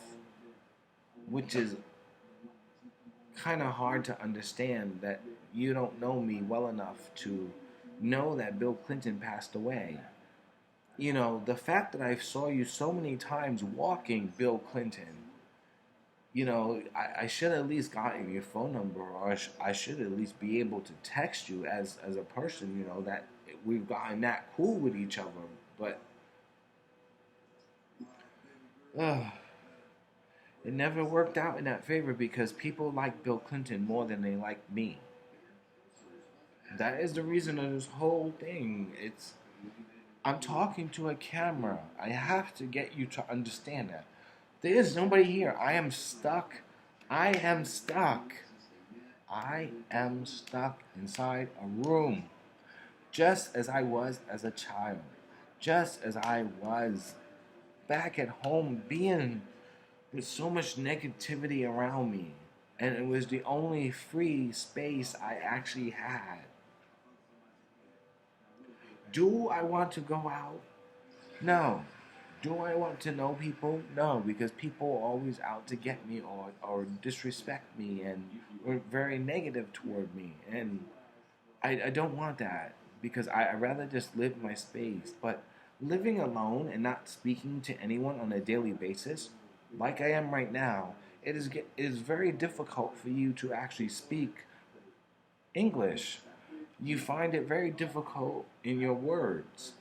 which is kind of hard to understand, that you don't know me well enough to know that Bill Clinton passed away. You know, the fact that I saw you so many times walking Bill Clinton, you know, I should at least gotten your phone number, or I should at least be able to text you as a person, you know, that we've gotten that cool with each other. But uh, it never worked out in that favor because people like Bill Clinton more than they like me. That is the reason of this whole thing. I'm talking to a camera. I have to get you to understand that. There is nobody here. I am stuck. I am stuck. I am stuck inside a room. Just as I was as a child. Just as I was back at home, being with so much negativity around me. And it was the only free space I actually had. Do I want to go out? No. Do I want to know people? No, because people are always out to get me, or disrespect me, and are very negative toward me. And I don't want that, because I rather just live my space. But living alone and not speaking to anyone on a daily basis, like I am right now, it is very difficult for you to actually speak English. You find it very difficult in your words,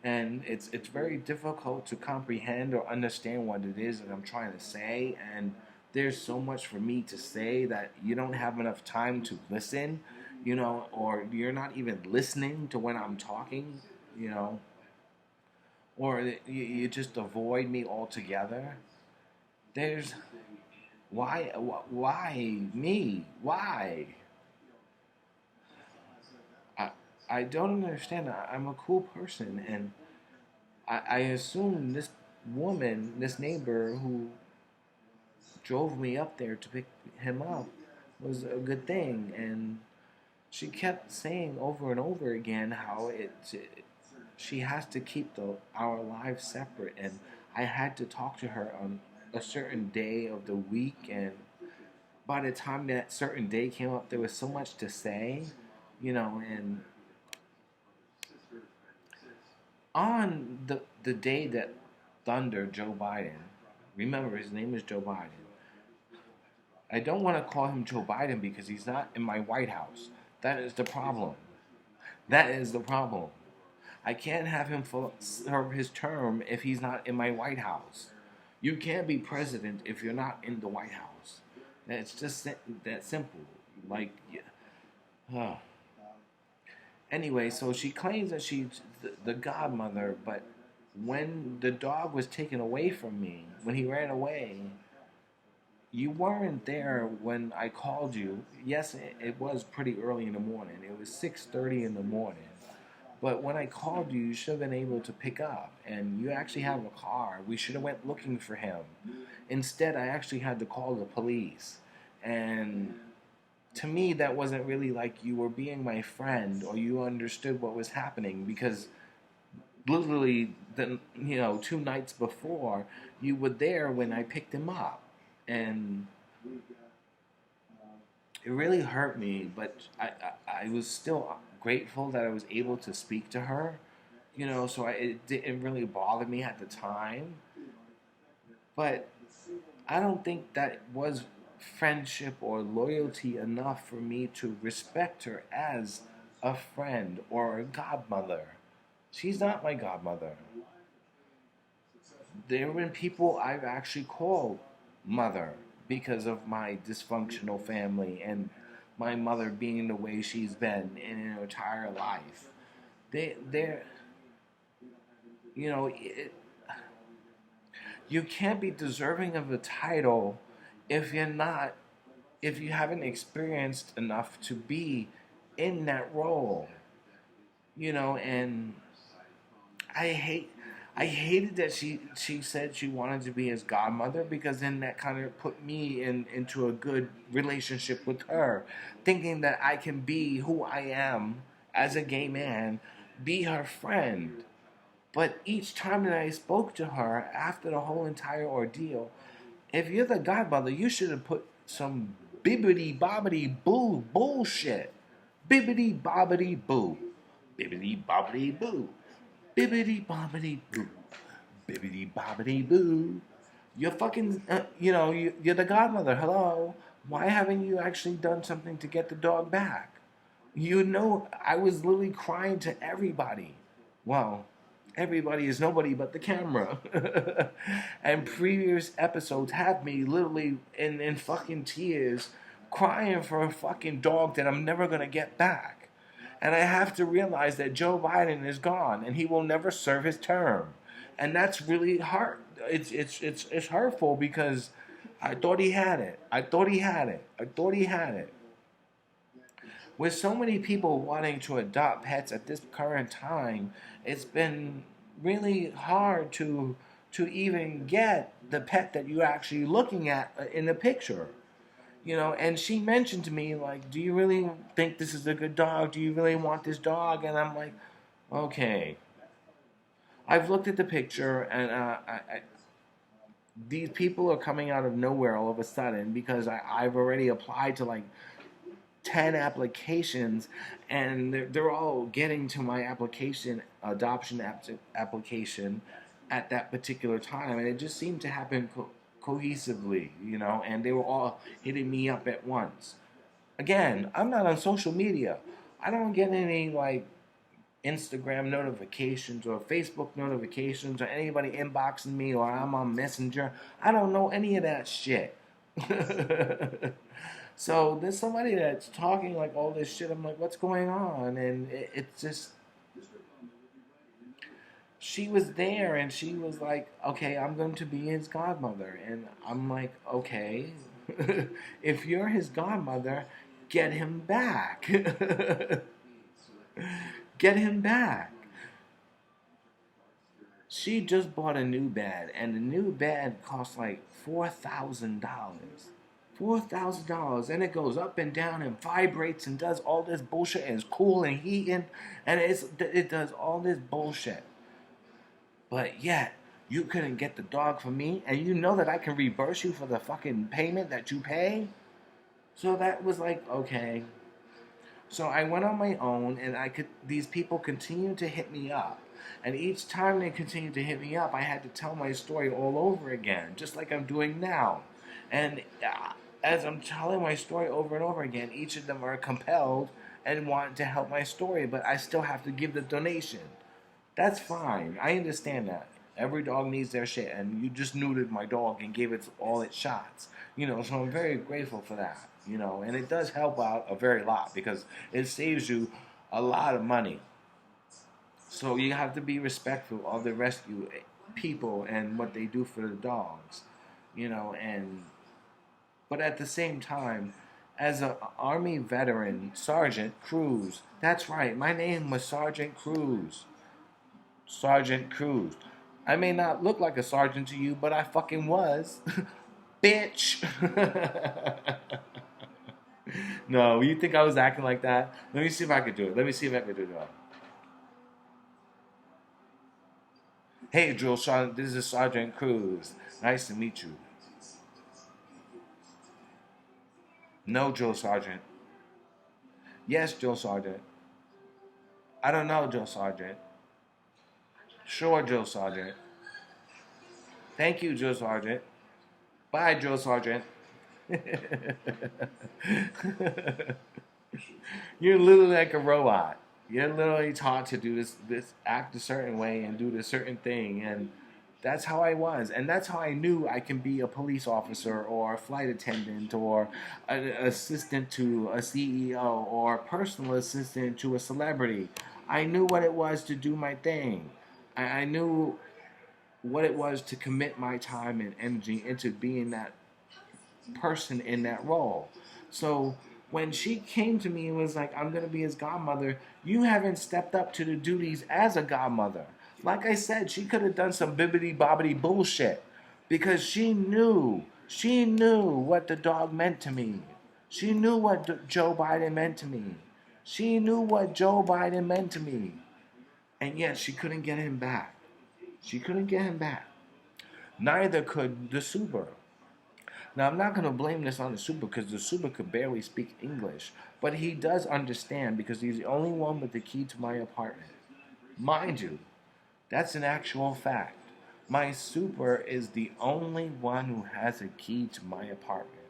and it's very difficult to comprehend or understand what it is that I'm trying to say. And there's so much for me to say that you don't have enough time to listen, you know, or you're not even listening to when I'm talking, you know, or you just avoid me altogether. There's why me? Why? I I don't understand. I'm a cool person, and I assume this woman, this neighbor who drove me up there to pick him up, was a good thing. And she kept saying over and over again how she has to keep our lives separate, and I had to talk to her on a certain day of the week. And by the time that certain day came up, there was so much to say, you know. And on the day that Joebiden, remember his name is Joebiden. I don't want to call him Joe Biden because he's not in my White House. That is the problem. That is the problem. I can't have him serve his term if he's not in my White House. You can't be president if you're not in the White House. It's just that simple. Like, yeah. Anyway, so she claims that she's the godmother, but when the dog was taken away from me, when he ran away, you weren't there when I called you. Yes, it was pretty early in the morning. It was 6:30 in the morning. But when I called you, you should have been able to pick up. And you actually have a car. We should have went looking for him. Instead, I actually had to call the police. And to me, that wasn't really like you were being my friend or you understood what was happening, because literally, 2 nights before, you were there when I picked him up. And it really hurt me, but I was still grateful that I was able to speak to her. So it didn't really bother me at the time. But I don't think that was friendship or loyalty enough for me to respect her as a friend or a godmother. She's not my godmother. There have been people I've actually called mother because of my dysfunctional family and my mother being the way she's been in her entire life. They're, it, you can't be deserving of a title if you're not, if you haven't experienced enough to be in that role. And I hate I hated that she said she wanted to be his godmother, because then that kind of put me into a good relationship with her, thinking that I can be who I am as a gay man, be her friend. But each time that I spoke to her after the whole entire ordeal, if you're the godmother, you should have put some bibbity bobbity boo bullshit. Bibbity bobbity boo. Bibbity bobbity boo. Bibbity bobbity boo. Bibbity bobbity boo. You're fucking, you're the godmother. Hello. Why haven't you actually done something to get the dog back? I was literally crying to everybody. Well, everybody is nobody but the camera. And previous episodes have me literally in fucking tears, crying for a fucking dog that I'm never going to get back. And I have to realize that Joebiden is gone and he will never serve his term. And that's really hard. It's hurtful, because I thought he had it. I thought he had it. I thought he had it. With so many people wanting to adopt pets at this current time, it's been really hard to even get the pet that you're actually looking at in the picture. And she mentioned to me, like, do you really think this is a good dog? Do you really want this dog? And I'm like, okay. I've looked at the picture, and these people are coming out of nowhere all of a sudden, because I've already applied to like 10 applications, and they're all getting to my adoption application at that particular time, and it just seemed to happen cohesively, and they were all hitting me up at once. Again, I'm not on social media. I don't get any like Instagram notifications or Facebook notifications or anybody inboxing me, or I'm on Messenger. I don't know any of that shit. So there's somebody that's talking like all this shit. I'm like, what's going on? And it's just, she was there and she was like, okay, I'm going to be his godmother. And I'm like, okay, if you're his godmother, get him back. Get him back. She just bought a new bed, and the new bed costs like $4,000. $4,000, and it goes up and down and vibrates and does all this bullshit, and it's cool and heating, and it does all this bullshit. But yet, you couldn't get the dog for me, and you know that I can reimburse you for the fucking payment that you pay? So that was like, okay. So I went on my own, and these people continued to hit me up. And each time they continued to hit me up, I had to tell my story all over again, just like I'm doing now. And as I'm telling my story over and over again, each of them are compelled and want to help my story, but I still have to give the donation. That's fine. I understand that. Every dog needs their shit, and you just neutered my dog and gave it all its shots. So I'm very grateful for that. And it does help out a very lot, because it saves you a lot of money. So you have to be respectful of the rescue people and what they do for the dogs. And but at the same time, as an Army veteran, Sergeant Cruz. That's right, my name was Sergeant Cruz. Sergeant Cruz. I may not look like a sergeant to you, but I fucking was. Bitch. No, you think I was acting like that? Let me see if I could do it. Let me see if I could do it. Hey, Drill Sergeant, this is Sergeant Cruz. Nice to meet you. No, Joe Sergeant. Yes, Joe Sergeant. I don't know, Joe Sergeant. Sure, Joe Sergeant. Thank you, Joe Sergeant. Bye, Joe Sergeant. You're literally like a robot. You're literally taught to do this act a certain way and do this certain thing, and that's how I was, and that's how I knew I can be a police officer or a flight attendant or an assistant to a CEO or a personal assistant to a celebrity. I knew what it was to do my thing. I knew what it was to commit my time and energy into being that person in that role. So when she came to me and was like, I'm going to be his godmother, you haven't stepped up to the duties as a godmother. Like I said, she could have done some bibbity bobbity bullshit because she knew what the dog meant to me. She knew what Joebiden meant to me. She knew what Joebiden meant to me. And yet she couldn't get him back. She couldn't get him back. Neither could the super. Now, I'm not going to blame this on the super because the super could barely speak English, but he does understand because he's the only one with the key to my apartment. Mind you, that's an actual fact. My super is the only one who has a key to my apartment.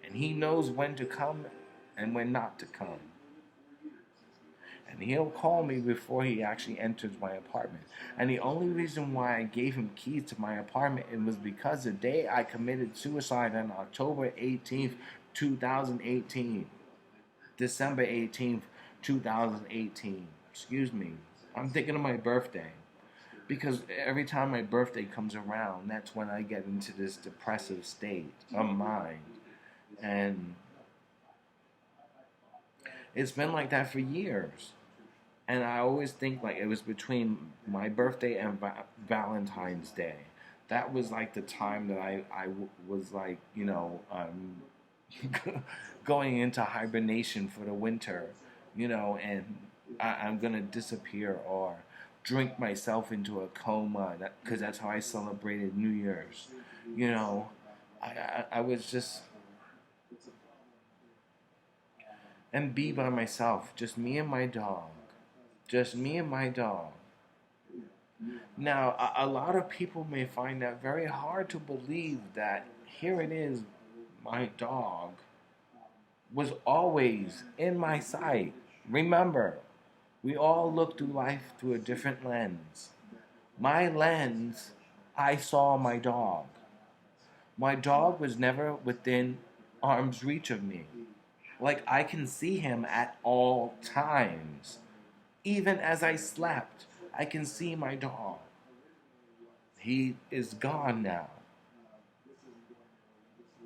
And he knows when to come and when not to come. And he'll call me before he actually enters my apartment. And the only reason why I gave him keys to my apartment it was because the day I committed suicide on October 18th, 2018. December 18th, 2018. Excuse me. I'm thinking of my birthday. Because every time my birthday comes around, that's when I get into this depressive state of mind. And it's been like that for years. And I always think like it was between my birthday and Valentine's Day. That was like the time that was like, going into hibernation for the winter, and I'm going to disappear or drink myself into a coma because that's how I celebrated New Year's. I was just, and be by myself, just me and my dog. Just me and my dog. Now, a lot of people may find that very hard to believe that here it is, my dog was always in my sight. Remember, we all look through life through a different lens. My lens, I saw my dog. My dog was never within arm's reach of me. Like I can see him at all times. Even as I slept, I can see my dog. He is gone now.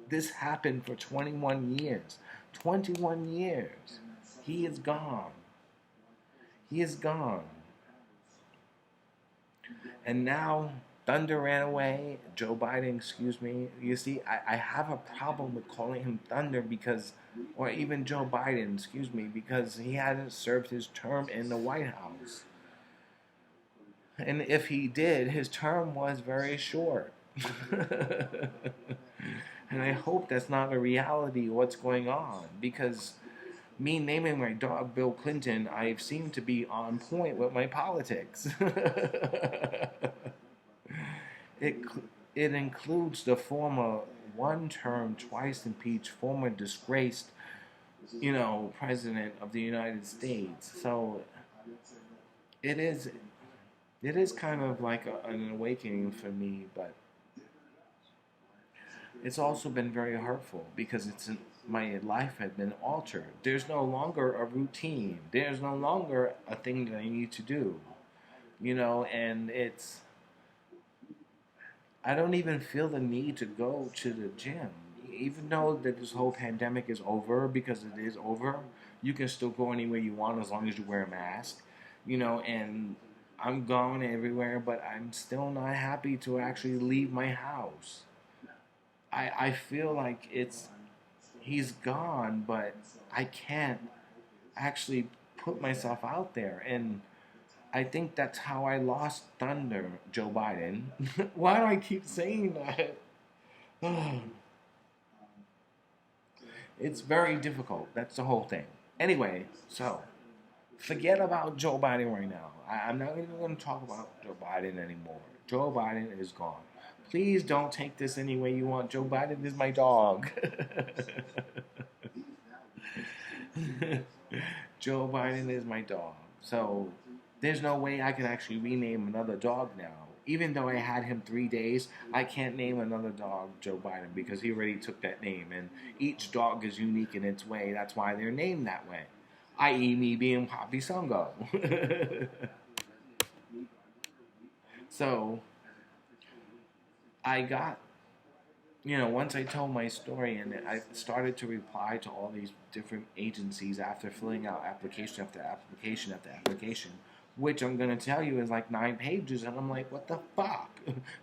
This happened for 21 years. 21 years. He is gone. He is gone. And now Thunder ran away. Joebiden, excuse me. You see, I have a problem with calling him Thunder because, or even Joebiden, excuse me, because he hadn't served his term in the White House. And if he did, his term was very short. And I hope that's not a reality of what's going on because me naming my dog Bill Clinton, I've seemed to be on point with my politics. It includes the former one-term, twice impeached, former disgraced, president of the United States. So it is kind of like an awakening for me, but it's also been very hurtful because my life had been altered. There's no longer a routine. There's no longer a thing that I need to do, and I don't even feel the need to go to the gym. Even though that this whole pandemic is over, because it is over, you can still go anywhere you want as long as you wear a mask, and I'm gone everywhere, but I'm still not happy to actually leave my house. I feel like he's gone, but I can't actually put myself out there, and I think that's how I lost Thunder, Joebiden. Why do I keep saying that? It's very difficult. That's the whole thing. Anyway, so forget about Joe Biden right now. I'm not even going to talk about Joe Biden anymore. Joe Biden is gone. Please don't take this any way you want. Joe Biden is my dog. Joe Biden is my dog. So there's no way I can actually rename another dog now. Even though I had him 3 days, I can't name another dog Joe Biden because he already took that name. And each dog is unique in its way. That's why they're named that way. I.e., me being Poppy Songo. So I got, once I told my story and I started to reply to all these different agencies after filling out application after application after application, which I'm going to tell you is like 9 pages, and I'm like, what the fuck?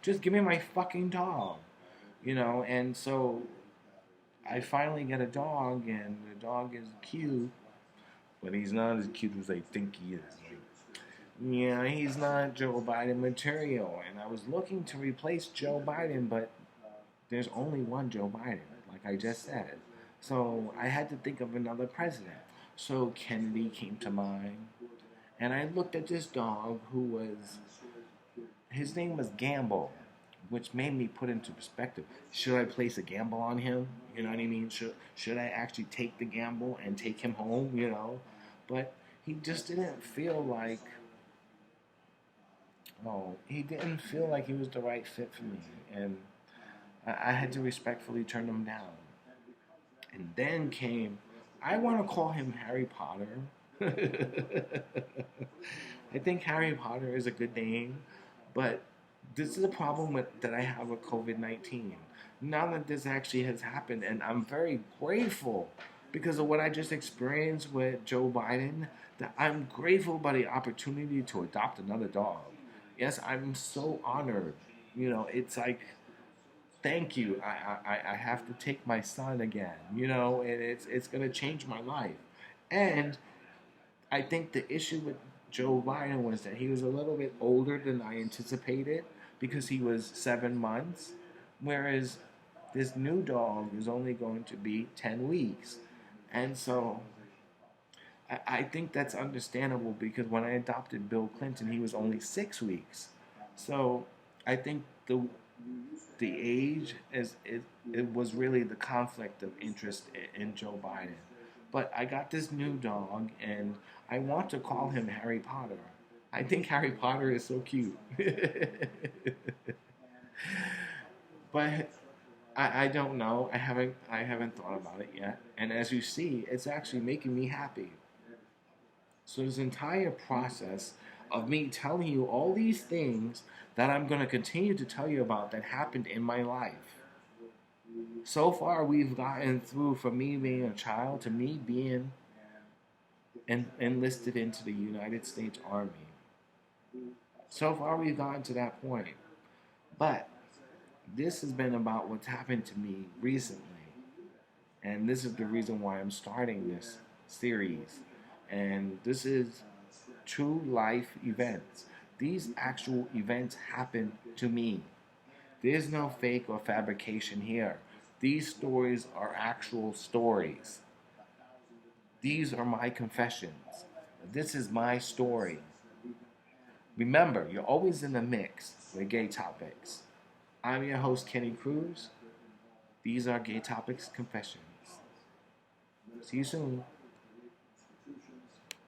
Just give me my fucking dog, and so I finally get a dog, and the dog is cute, but he's not as cute as I think he is. Yeah, he's not Joe Biden material, and I was looking to replace Joe Biden, but there's only one Joe Biden, like I just said. So I had to think of another president. So Kennedy came to mind, and I looked at this dog his name was Gamble, which made me put into perspective. Should I place a gamble on him? You know what I mean? Should I actually take the gamble and take him home? But he just didn't feel like. Oh, he didn't feel like he was the right fit for me, and I had to respectfully turn him down. And then came, I want to call him Harry Potter. I think Harry Potter is a good name, but this is a problem that I have with COVID-19. Now that this actually has happened, and I'm very grateful because of what I just experienced with Joe Biden, that I'm grateful by the opportunity to adopt another dog. Yes, I'm so honored. It's like, thank you. I have to take my son again, and it's going to change my life. And I think the issue with Joe Biden was that he was a little bit older than I anticipated because he was 7 months, whereas this new dog is only going to be 10 weeks. And so I think that's understandable because when I adopted Bill Clinton, he was only 6 weeks. So I think the age it was really the conflict of interest in Joe Biden. But I got this new dog, and I want to call him Harry Potter. I think Harry Potter is so cute. But I don't know. I haven't thought about it yet. And as you see, it's actually making me happy. So this entire process of me telling you all these things that I'm going to continue to tell you about that happened in my life. So far, we've gotten through from me being a child to me being enlisted into the United States Army. So far, we've gotten to that point. But this has been about what's happened to me recently. And this is the reason why I'm starting this series. And this is true life events. These actual events happen to me. There's no fake or fabrication here. These stories are actual stories. These are my confessions. This is my story. Remember, you're always in the mix with Gaytopix. I'm your host, Kenny Cruz. These are Gaytopix Confessions. See you soon.